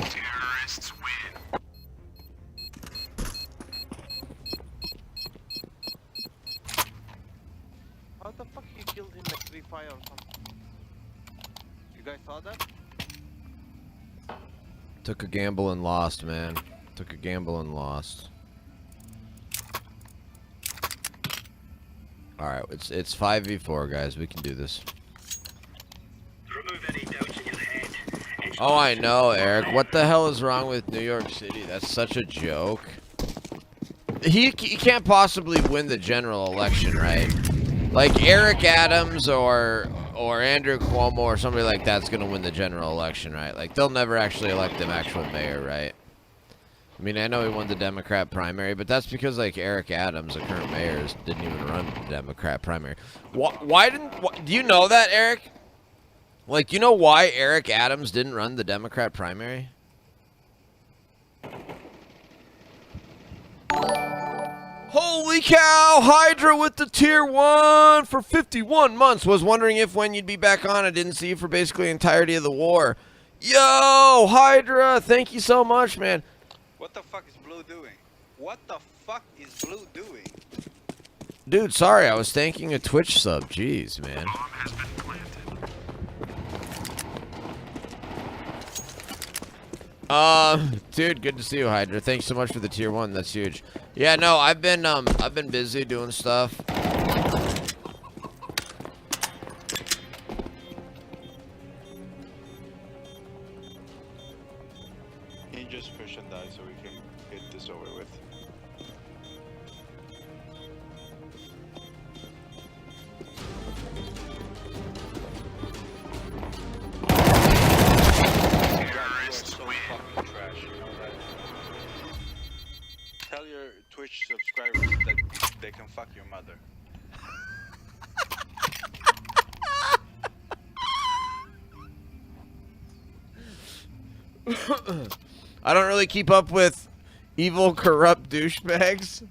Terrorists win. How the fuck he killed him like 3 fire or something? You guys saw that? Took a gamble and lost, man. Took a gamble and lost. Alright, it's 5v4, guys. We can do this. Remove any doubts in your head. It's Oh, I know, Eric. What the hell is wrong with New York City? That's such a joke. He can't possibly win the general election, right? Like Eric Adams or Andrew Cuomo or somebody like that's gonna win the general election, right? Like they'll never actually elect him actual mayor, right? I mean, I know he won the Democrat primary, but that's because like Eric Adams, the current mayor, didn't even run the Democrat primary. Why didn't? Do you know that, Eric? Like, do you know why Eric Adams didn't run the Democrat primary? Holy cow! Hydra with the tier 1 for 51 months. Was wondering if when you'd be back on. I didn't see you for basically the entirety of the war. Yo, Hydra! Thank you so much, man. What the fuck is Blue doing? What the fuck is Blue doing? Dude, sorry, I was thanking a Twitch sub. Jeez, man. Bomb has been planted. Dude, good to see you, Hydra. Thanks so much for the tier 1. That's huge. Yeah, no, I've been busy doing stuff. Can you just push and die so we can get this over with? Terrorists win. Fucking trash, you know that? Tell your Twitch subscribers that they can fuck your mother. I don't really keep up with evil, corrupt douchebags.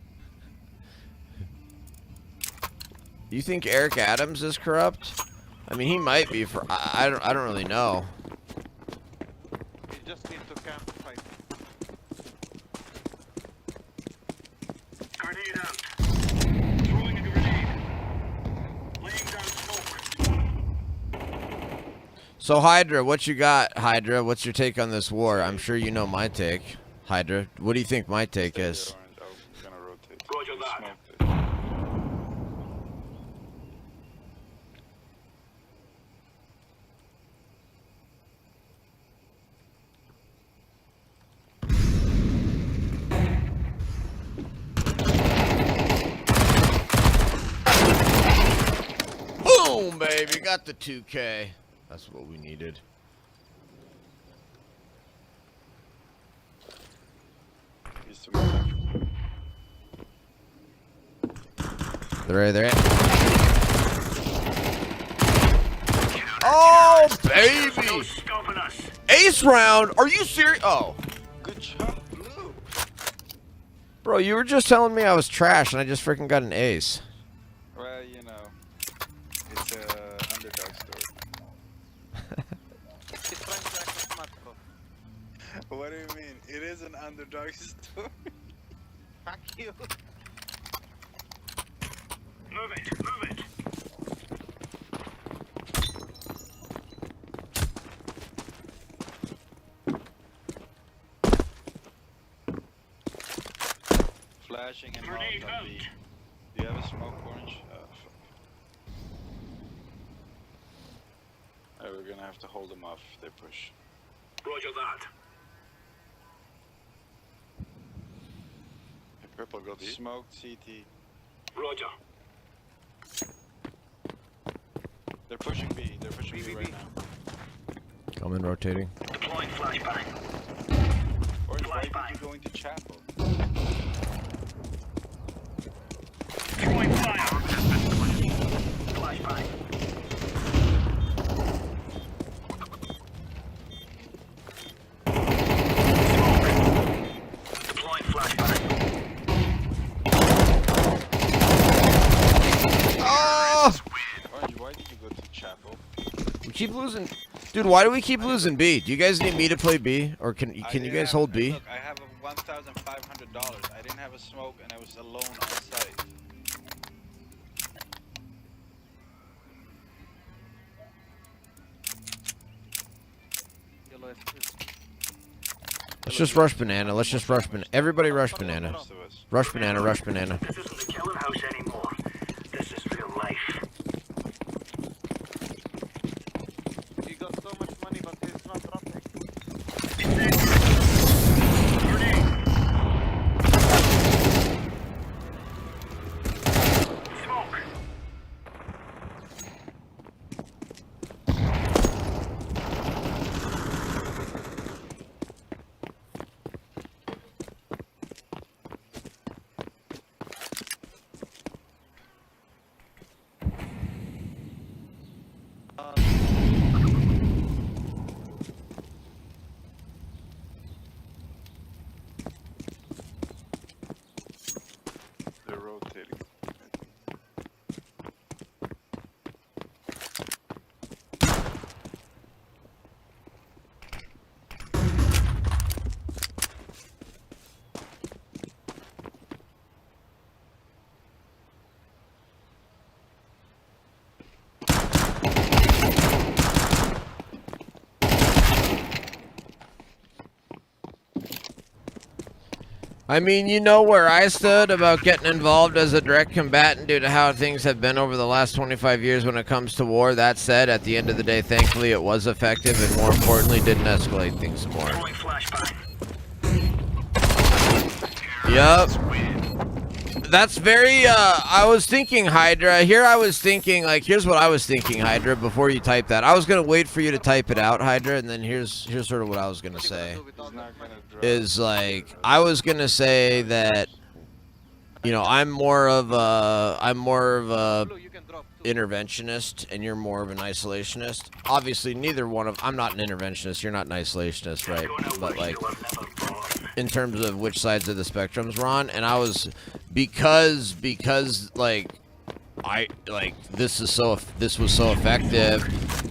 You think Eric Adams is corrupt? I mean, he might be. For I don't really know. You just need to camp fight. Grenade out. Throwing a grenade. Laying down smoke. So Hydra, what you got, Hydra? What's your take on this war? I'm sure you know my take, Hydra. What do you think my take Stay is? there, Orange. I'm gonna rotate. Roger that. Smoked it. Boom, baby, got the 2K. That's what we needed. He's to my left. They're right. Oh, baby! No stopping us. Ace round? Are you serious? Oh. Good job, Blue. Bro, you were just telling me I was trash and I just freaking got an ace. Well, you know, it's a underdog story. He's trying to act smart, bro. What do you mean? It is an underdog story. Fuck you. Move it. Move it. Flashing and Grenade out out. on B. Do you have a smoke, Orange? Oh, fuck. Alright, we're gonna have to hold them off if they push. Roger that. Hey, purple, go B. Smoked CT. Roger. They're pushing B. They're pushing B right now. Coming, rotating. Deploying flashbang. Orange, why Flashbang. did you go into chapel? Throwing fire. Flashbang. Smoke. Deploying flashbang. Oh! Orange, why did you go to chapel? We keep losing. Dude, why do we keep losing B? Do you guys need me to play B? Or can you guys hold B? Look, I have a $1,500. I didn't have a smoke and I was alone on site. Yellow is Let's just rush banana. Let's just rush banana. Everybody rush banana. Most of us. Rush banana, rush banana. This isn't the killing house anymore. This is real life. He got so much money, but he's not dropping. Grenade. Smoke. They're rotating. I mean, you know where I stood about getting involved as a direct combatant due to how things have been over the last 25 years when it comes to war. That said, at the end of the day, thankfully it was effective and more importantly didn't escalate things more. Throwing flashbang. Yup. That's very, I was thinking, Hydra. Here I was thinking, like, here's what I was thinking, Hydra, before you type that. I was going to wait for you to type it out, Hydra, and then here's sort of what I was going to say. He's not gonna drop. Is, like, I was going to say that, you know, I'm more of a Blue, you can drop too. interventionist, and you're more of an isolationist. Obviously, neither one of, I'm not an interventionist, you're not an isolationist, right? But, like, in terms of which sides of the spectrums we're on, and I was, because like this was so effective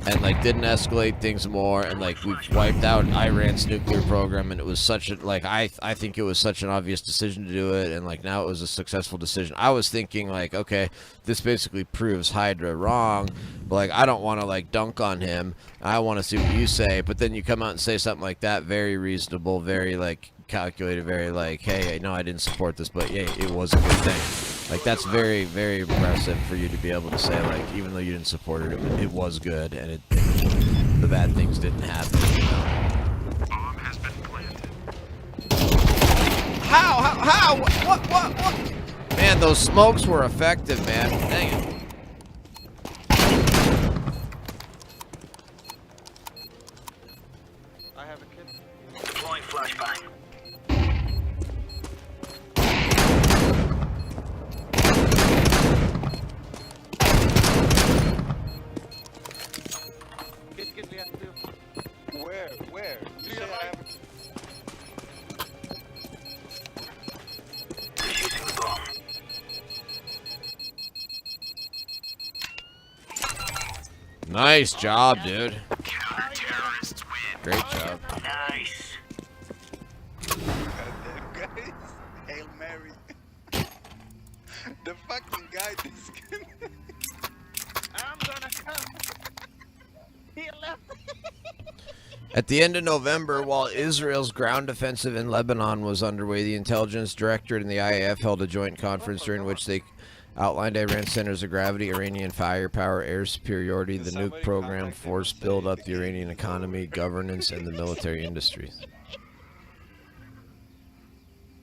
and like didn't escalate things more, and like we wiped out Iran's nuclear program, and it was such a, like, I think it was such an obvious decision to do it, and like now it was a successful decision. I was thinking like, okay, this basically proves Hydra wrong, but like I don't want to like dunk on him. I want to see what you say, but then you come out and say something like that, very reasonable, very like calculated, very like, hey, no, I didn't support this, but yeah, it was a good thing. Like, that's very, very impressive for you to be able to say, like, even though you didn't support it, it was good, and the bad things didn't happen, you know? Bomb has been planted. How? What? Man, those smokes were effective, man. Dang it. I have a kid. Deploying flashbang. Kid, we have to. Where? You say I have Defusing the bomb. Nice job, dude. Counter-terrorists win. Great job. Nice. goddamn guys. Hail Mary. The fucking guy this I'm gonna come. He left. At the end of November, while Israel's ground offensive in Lebanon was underway, the Intelligence Directorate and the IAF held a joint conference during which they outlined Iran's centers of gravity, Iranian firepower, air superiority, the nuke program, force build-up, the Iranian economy, governance, and the military industries.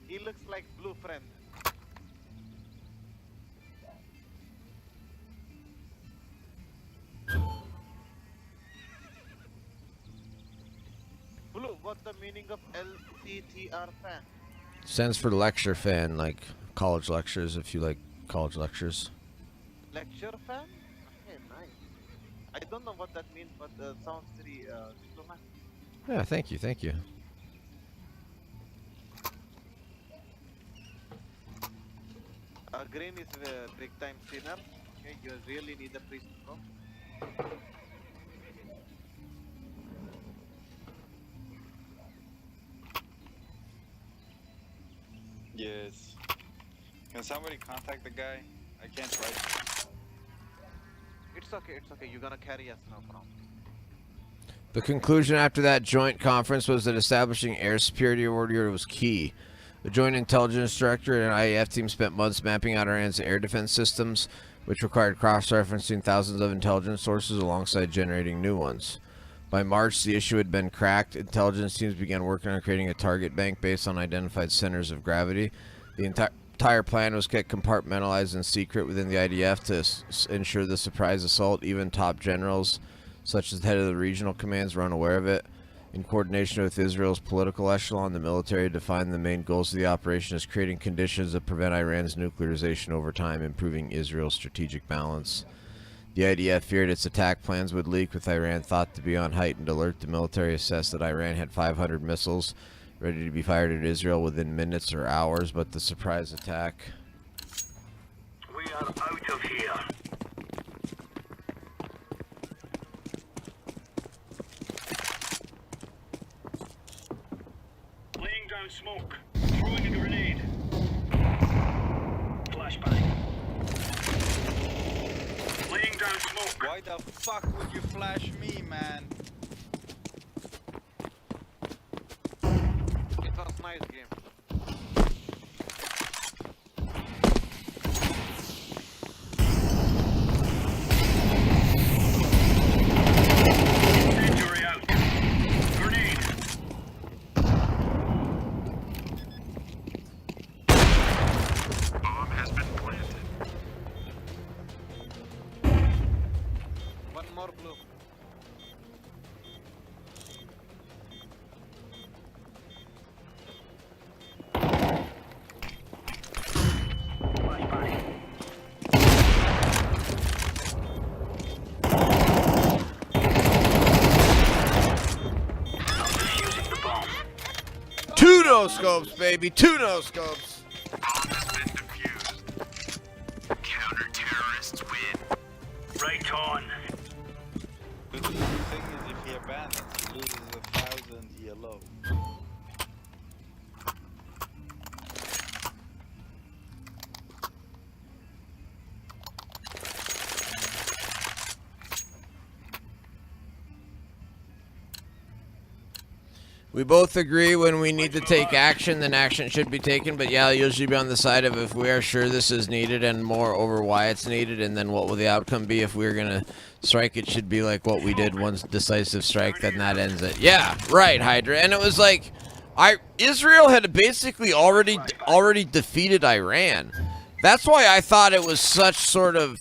He looks like Blue friend. Blue, what's the meaning of LCTR fan? Stands for lecture fan, like college lectures, if you like college lectures. Lecture fan? Okay, nice. I don't know what that means, but sounds very diplomatic. Yeah, thank you. Green is a big time sinner. Okay, you really need a priest to come. Yes. Can somebody contact the guy? I can't write. It's okay. You're gonna carry us now, from. The conclusion after that joint conference was that establishing air superiority was key. The Joint Intelligence Directorate and IAF team spent months mapping out Iran's air defense systems, which required cross-referencing thousands of intelligence sources alongside generating new ones. By March, the issue had been cracked. Intelligence teams began working on creating a target bank based on identified centers of gravity. The entire plan was kept compartmentalized and secret within the IDF to ensure the surprise assault. Even top generals, such as the head of the regional commands, were unaware of it. In coordination with Israel's political echelon, the military defined the main goals of the operation as creating conditions that prevent Iran's nuclearization over time, improving Israel's strategic balance. The IDF feared its attack plans would leak, with Iran thought to be on heightened alert. The military assessed that Iran had 500 missiles ready to be fired at Israel within minutes or hours, but the surprise attack... We are out of here. Laying down smoke. Throwing a grenade. Flashbang. Laying down smoke. Why the fuck would you flash me, man? It was nice game. no-scopes, baby. 2 no-scopes. Counter-terrorists win. Right on. But the thing is, if he abandons, he loses 1,000 ELO. We both agree when we need to take action, then action should be taken. But yeah, I'll usually be on the side of if we are sure this is needed and more over why it's needed, and then what will the outcome be if we're gonna strike. It should be like what we did, one decisive strike, then that ends it. Yeah, right, Hydra. And it was like, Israel had basically already defeated Iran. That's why I thought it was I sort of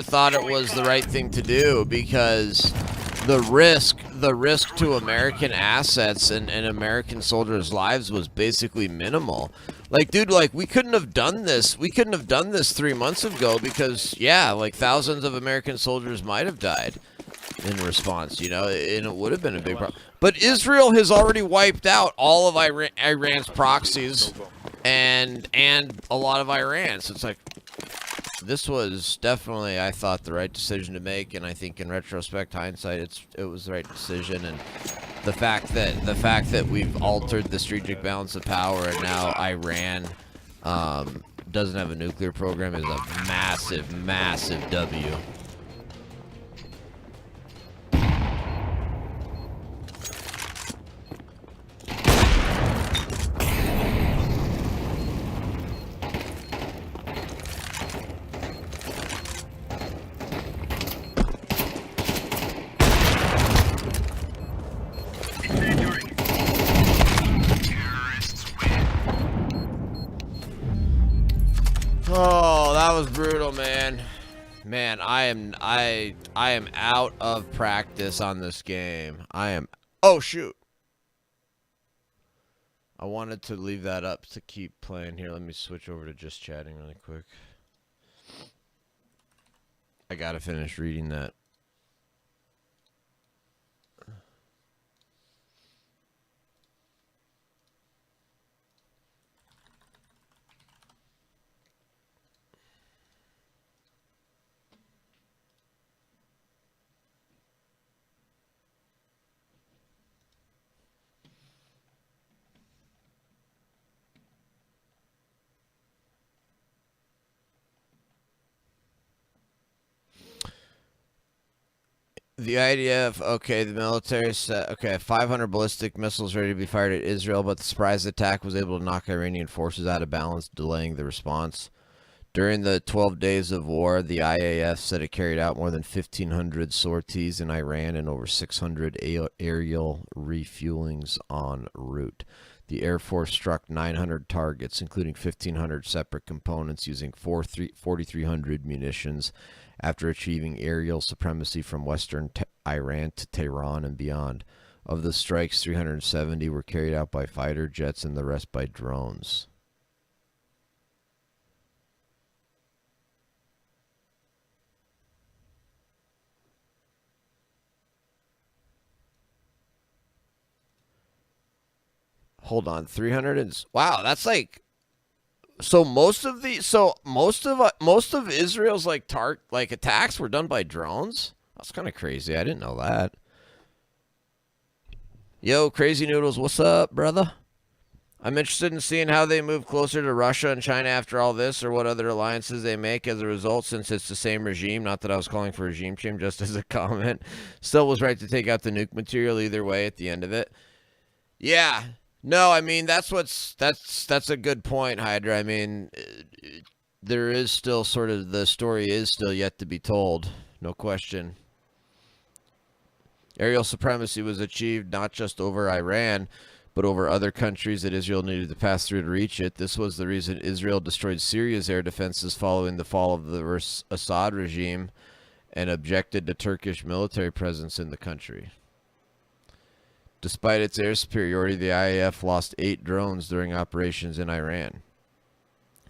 thought it was the right thing to do, because the risk to American assets and American soldiers' lives was basically minimal. Like, dude, like, we couldn't have done this 3 months ago, because yeah, like, thousands of American soldiers might have died in response, you know, and it would have been a big problem. But Israel has already wiped out all of Iran's proxies and a lot of Iran. So it's like, this was definitely, I thought, the right decision to make, and I think in retrospect, hindsight, it was the right decision. And the fact that we've altered the strategic balance of power, and now Iran doesn't have a nuclear program, is a massive W. Oh, that was brutal, man. Man, I am out of practice on this game. Oh shoot. I wanted to leave that up to keep playing here. Let me switch over to just chatting really quick. I gotta finish reading that. The IDF, okay, the military said, okay, 500 ballistic missiles ready to be fired at Israel, but the surprise attack was able to knock Iranian forces out of balance, delaying the response. During the 12 days of war, the IAF said it carried out more than 1,500 sorties in Iran and over 600 aerial refuelings en route. The Air Force struck 900 targets, including 1,500 separate components, using 4,300 munitions, after achieving aerial supremacy from western Iran to Tehran and beyond. Of the strikes, 370 were carried out by fighter jets and the rest by drones. Hold on, 300 and wow, that's like, so most of Israel's like attacks were done by drones. That's kind of crazy. I didn't know that. Yo, Crazy Noodles, what's up, brother? I'm interested in seeing how they move closer to Russia and China after all this, or what other alliances they make as a result, since it's the same regime. Not that I was calling for regime change, just as a comment. Still was right to take out the nuke material either way at the end of it. Yeah. No, I mean, that's a good point, Hydra. I mean, there is still sort of, the story is still yet to be told. No question. Aerial supremacy was achieved not just over Iran, but over other countries that Israel needed to pass through to reach it. This was the reason Israel destroyed Syria's air defenses following the fall of the Assad regime and objected to Turkish military presence in the country. Despite its air superiority, the IAF lost 8 drones during operations in Iran.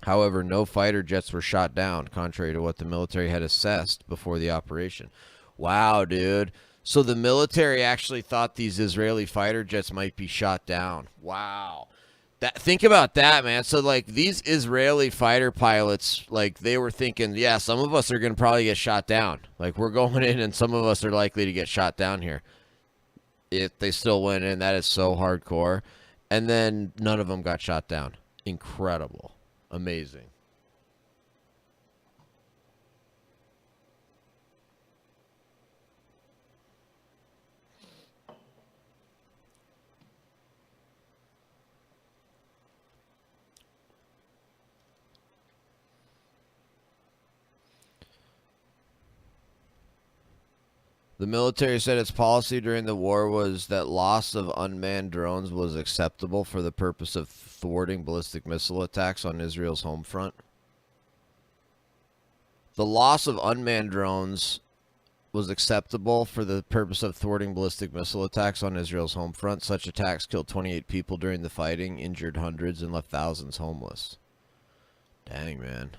However, no fighter jets were shot down, contrary to what the military had assessed before the operation. Wow, dude. So the military actually thought these Israeli fighter jets might be shot down. Wow. Think about that, man. So like these Israeli fighter pilots, like they were thinking, yeah, some of us are gonna probably get shot down. Like we're going in, and some of us are likely to get shot down here. If they still went in, that is so hardcore. And then none of them got shot down. Incredible, amazing. The military said its policy during the war was that loss of unmanned drones was acceptable for the purpose of thwarting ballistic missile attacks on Israel's home front. The loss of unmanned drones was acceptable for the purpose of thwarting ballistic missile attacks on Israel's home front. Such attacks killed 28 people during the fighting, injured hundreds, and left thousands homeless. Dang, man.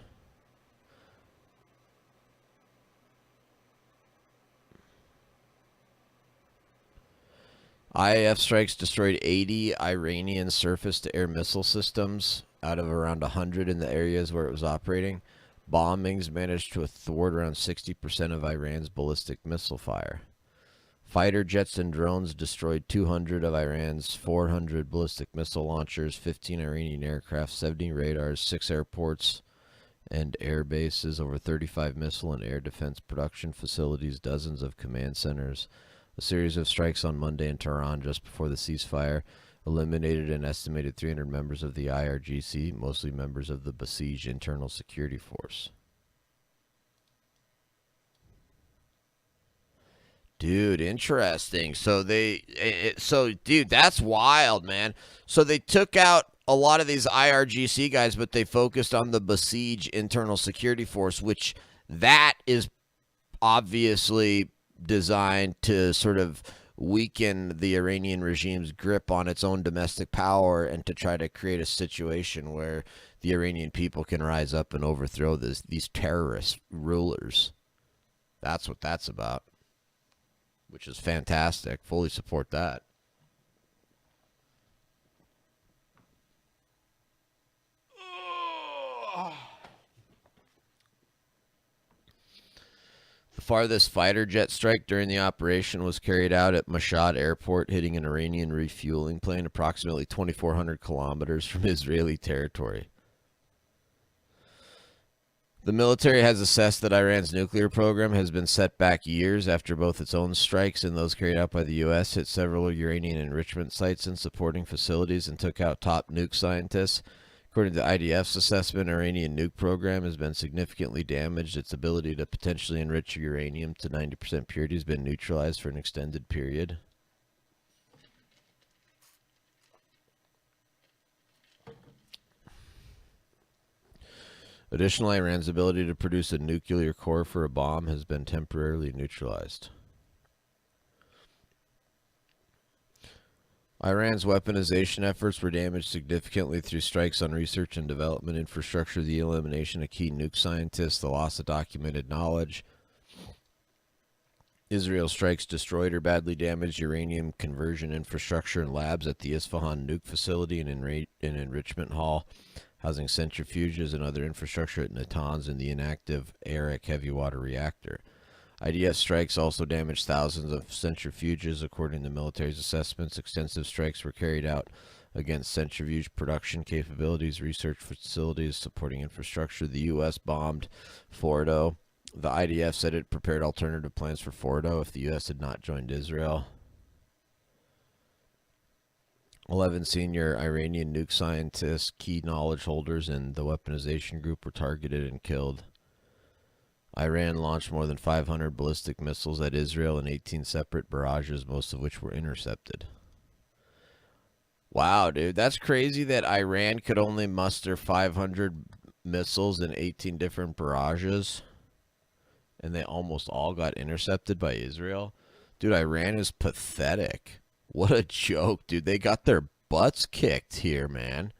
IAF strikes destroyed 80 Iranian surface-to-air missile systems out of around 100 in the areas where it was operating. Bombings managed to thwart around 60% of Iran's ballistic missile fire. Fighter jets and drones destroyed 200 of Iran's 400 ballistic missile launchers, 15 Iranian aircraft, 70 radars, 6 airports and air bases, over 35 missile and air defense production facilities, dozens of command centers. A series of strikes on Monday in Tehran just before the ceasefire eliminated an estimated 300 members of the IRGC, mostly members of the besieged Internal Security Force. Dude, interesting. So dude, that's wild, man. So they took out a lot of these IRGC guys, but they focused on the besieged Internal Security Force, which that is obviously designed to sort of weaken the Iranian regime's grip on its own domestic power and to try to create a situation where the Iranian people can rise up and overthrow these terrorist rulers. That's what that's about, which is fantastic. Fully support that. The farthest fighter jet strike during the operation was carried out at Mashhad Airport, hitting an Iranian refueling plane approximately 2,400 kilometers from Israeli territory. The military has assessed that Iran's nuclear program has been set back years after both its own strikes and those carried out by the U.S. hit several uranium enrichment sites and supporting facilities and took out top nuke scientists. According to the IDF's assessment, Iranian nuke program has been significantly damaged. Its ability to potentially enrich uranium to 90% purity has been neutralized for an extended period. Additionally, Iran's ability to produce a nuclear core for a bomb has been temporarily neutralized. Iran's weaponization efforts were damaged significantly through strikes on research and development infrastructure, the elimination of key nuke scientists, the loss of documented knowledge. Israel strikes destroyed or badly damaged uranium conversion infrastructure and labs at the Isfahan nuke facility and enrichment hall, housing centrifuges and other infrastructure at Natanz and the inactive Arak heavy water reactor. IDF strikes also damaged thousands of centrifuges. According to the military's assessments, extensive strikes were carried out against centrifuge production capabilities, research facilities, supporting infrastructure. The U.S. bombed Fordo. The IDF said it prepared alternative plans for Fordo if the U.S. had not joined Israel. 11 senior Iranian nuke scientists, key knowledge holders in the weaponization group were targeted and killed. Iran launched more than 500 ballistic missiles at Israel in 18 separate barrages, most of which were intercepted. Wow, dude, that's crazy that Iran could only muster 500 missiles in 18 different barrages, and they almost all got intercepted by Israel. Dude, Iran is pathetic. What a joke, dude. They got their butts kicked here, man.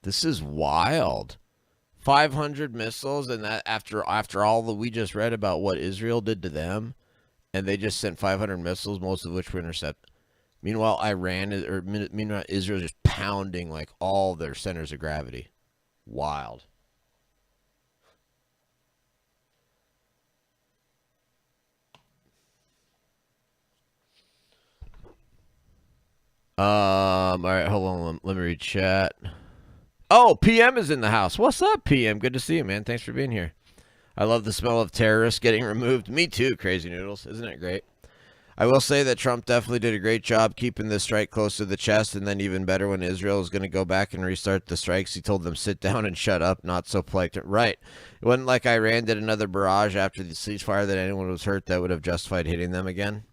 This is wild. 500 missiles, and that after all that we just read about what Israel did to them, and they just sent 500 missiles, most of which were intercepted. Meanwhile, Israel is just pounding like all their centers of gravity. Wild. All right, hold on. Let me read chat. Oh, PM is in the house. What's up, PM? Good to see you, man. Thanks for being here. I love the smell of terrorists getting removed. Me too, Crazy Noodles. Isn't it great? I will say that Trump definitely did a great job keeping this strike close to the chest, and then even better when Israel was going to go back and restart the strikes, he told them sit down and shut up, not so polite. Right. It wasn't like Iran did another barrage after the ceasefire that anyone was hurt that would have justified hitting them again.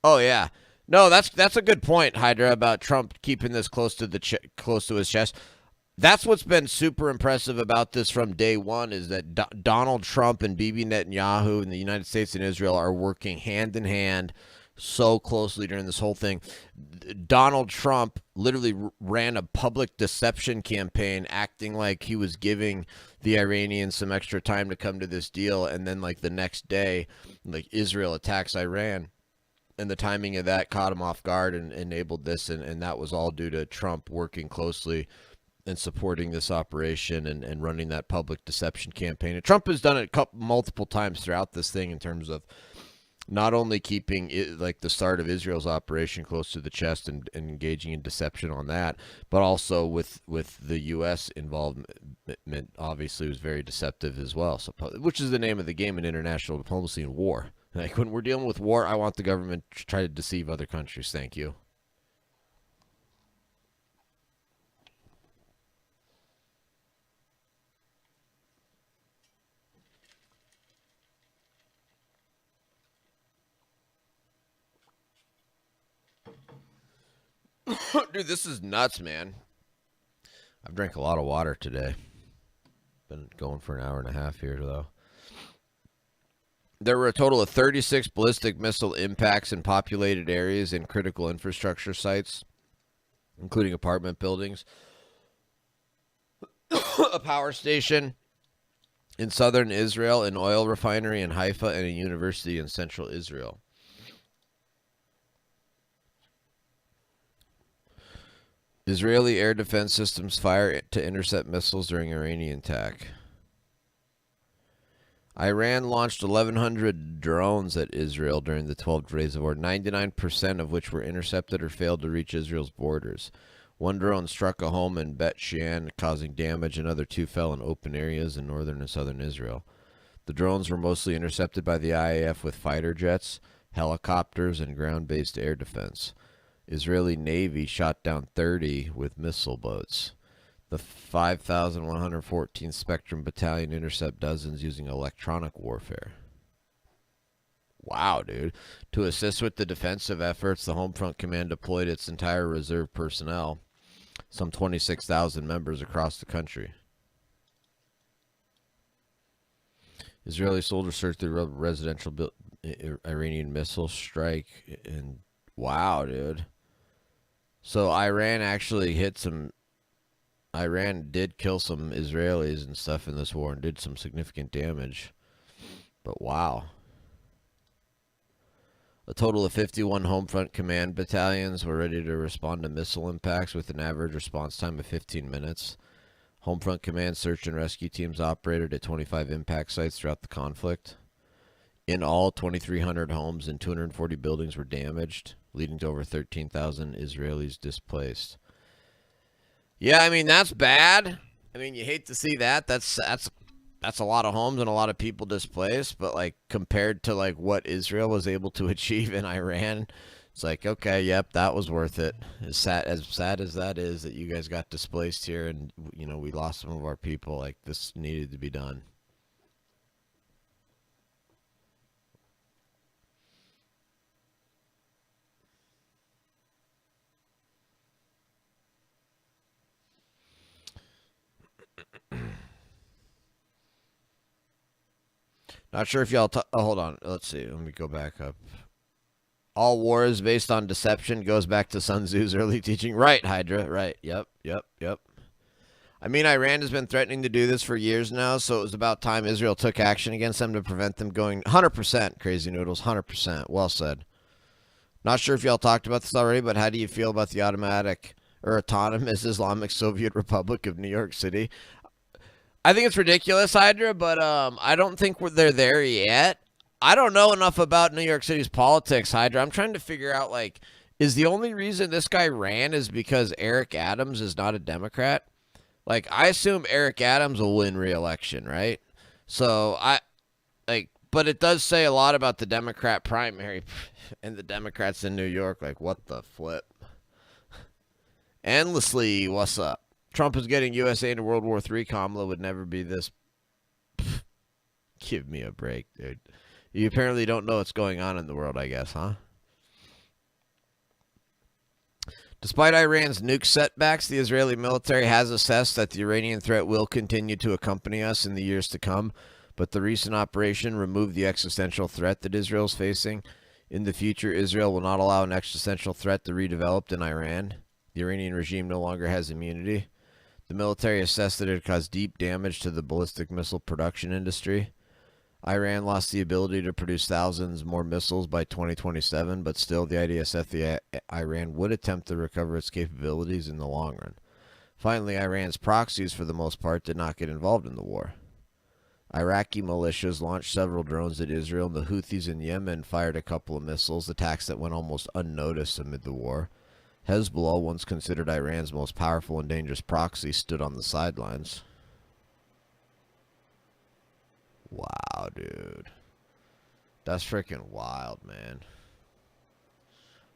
Oh, yeah. No, that's a good point, Hydra, about Trump keeping this close to his chest. That's what's been super impressive about this from day one is that Donald Trump and Bibi Netanyahu and the United States and Israel are working hand in hand so closely during this whole thing. Donald Trump literally ran a public deception campaign acting like he was giving the Iranians some extra time to come to this deal. And then like the next day, like Israel attacks Iran. And the timing of that caught him off guard and enabled this. And that was all due to Trump working closely and supporting this operation and running that public deception campaign. And Trump has done it multiple times throughout this thing in terms of not only keeping it, like the start of Israel's operation close to the chest and engaging in deception on that, but also with the U.S. involvement, obviously was very deceptive as well. So, which is the name of the game in international diplomacy and war. Like when we're dealing with war, I want the government to try to deceive other countries. Thank you. Dude, this is nuts, man. I've drank a lot of water today. Been going for an hour and a half here, though. There were a total of 36 ballistic missile impacts in populated areas and critical infrastructure sites, including apartment buildings, a power station in southern Israel, an oil refinery in Haifa, and a university in central Israel. Israeli air defense systems fire to intercept missiles during Iranian attack. Iran launched 1,100 drones at Israel during the 12 days of war, 99% of which were intercepted or failed to reach Israel's borders. One drone struck a home in Bet Shean, causing damage. Another two fell in open areas in northern and southern Israel. The drones were mostly intercepted by the IAF with fighter jets, helicopters, and ground-based air defense. Israeli Navy shot down 30 with missile boats. The 5,114 Spectrum Battalion intercept dozens using electronic warfare. Wow, dude. To assist with the defensive efforts, the Homefront Command deployed its entire reserve personnel, some 26,000 members across the country. Israeli soldiers searched through residential Iranian missile strike, and wow, dude. So Iran actually Iran did kill some Israelis and stuff in this war and did some significant damage. But wow. A total of 51 Homefront Command battalions were ready to respond to missile impacts with an average response time of 15 minutes. Homefront Command search and rescue teams operated at 25 impact sites throughout the conflict. In all, 2,300 homes and 240 buildings were damaged, leading to over 13,000 Israelis displaced. Yeah, I mean, that's bad. I mean, you hate to see that. That's a lot of homes and a lot of people displaced, but like compared to like what Israel was able to achieve in Iran, it's like, okay, yep, that was worth it. As sad as that is that you guys got displaced here and you know, we lost some of our people, like this needed to be done. Not sure if y'all... oh, hold on. Let's see. Let me go back up. All war is based on deception. Goes back to Sun Tzu's early teaching. Right, Hydra. Right. Yep. I mean, Iran has been threatening to do this for years now, so it was about time Israel took action against them to prevent them going... 100%, Crazy Noodles. 100%. Well said. Not sure if y'all talked about this already, but how do you feel about the automatic or autonomous Islamic Soviet Republic of New York City. I think it's ridiculous, Hydra, but I don't think they're there yet. I don't know enough about New York City's politics, Hydra. I'm trying to figure out, like, is the only reason this guy ran is because Eric Adams is not a Democrat? Like, I assume Eric Adams will win re-election, right? So, but it does say a lot about the Democrat primary and the Democrats in New York. Like, what the flip? Endlessly, what's up? Trump is getting USA into World War III. Kamala would never be this. Give me a break, dude. You apparently don't know what's going on in the world, I guess, huh? Despite Iran's nuke setbacks, the Israeli military has assessed that the Iranian threat will continue to accompany us in the years to come, but the recent operation removed the existential threat that Israel is facing. In the future, Israel will not allow an existential threat to redevelop in Iran. The Iranian regime no longer has immunity. The military assessed that it caused deep damage to the ballistic missile production industry. Iran lost the ability to produce thousands more missiles by 2027, but still the IDF Iran would attempt to recover its capabilities in the long run. Finally, Iran's proxies, for the most part, did not get involved in the war. Iraqi militias launched several drones at Israel, and the Houthis in Yemen fired a couple of missiles, attacks that went almost unnoticed amid the war. Hezbollah, once considered Iran's most powerful and dangerous proxy, stood on the sidelines. Wow, dude. That's freaking wild, man.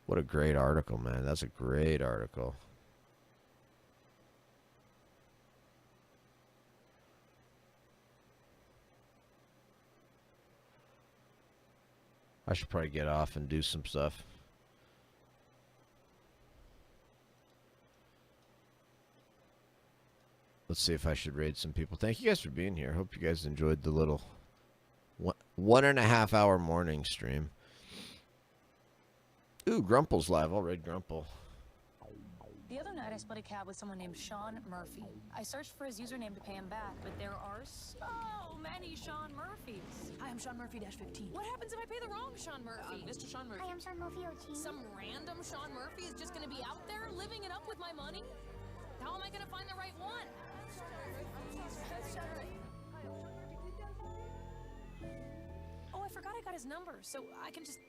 What a great article, man. That's a great article. I should probably get off and do some stuff. Let's see if I should raid some people. Thank you guys for being here. Hope you guys enjoyed the little 1.5 hour morning stream. Ooh, Grumple's live. I'll raid Grumple. The other night I split a cab with someone named Sean Murphy. I searched for his username to pay him back, but there are so many Sean Murphys. Hi, I'm Sean Murphy-15. What happens if I pay the wrong Sean Murphy? Mr. Sean Murphy. Hi, I'm Sean Murphy OG. Some random Sean Murphy is just gonna be out there living it up with my money? How am I gonna find the right one? Oh, I forgot I got his number, so I can just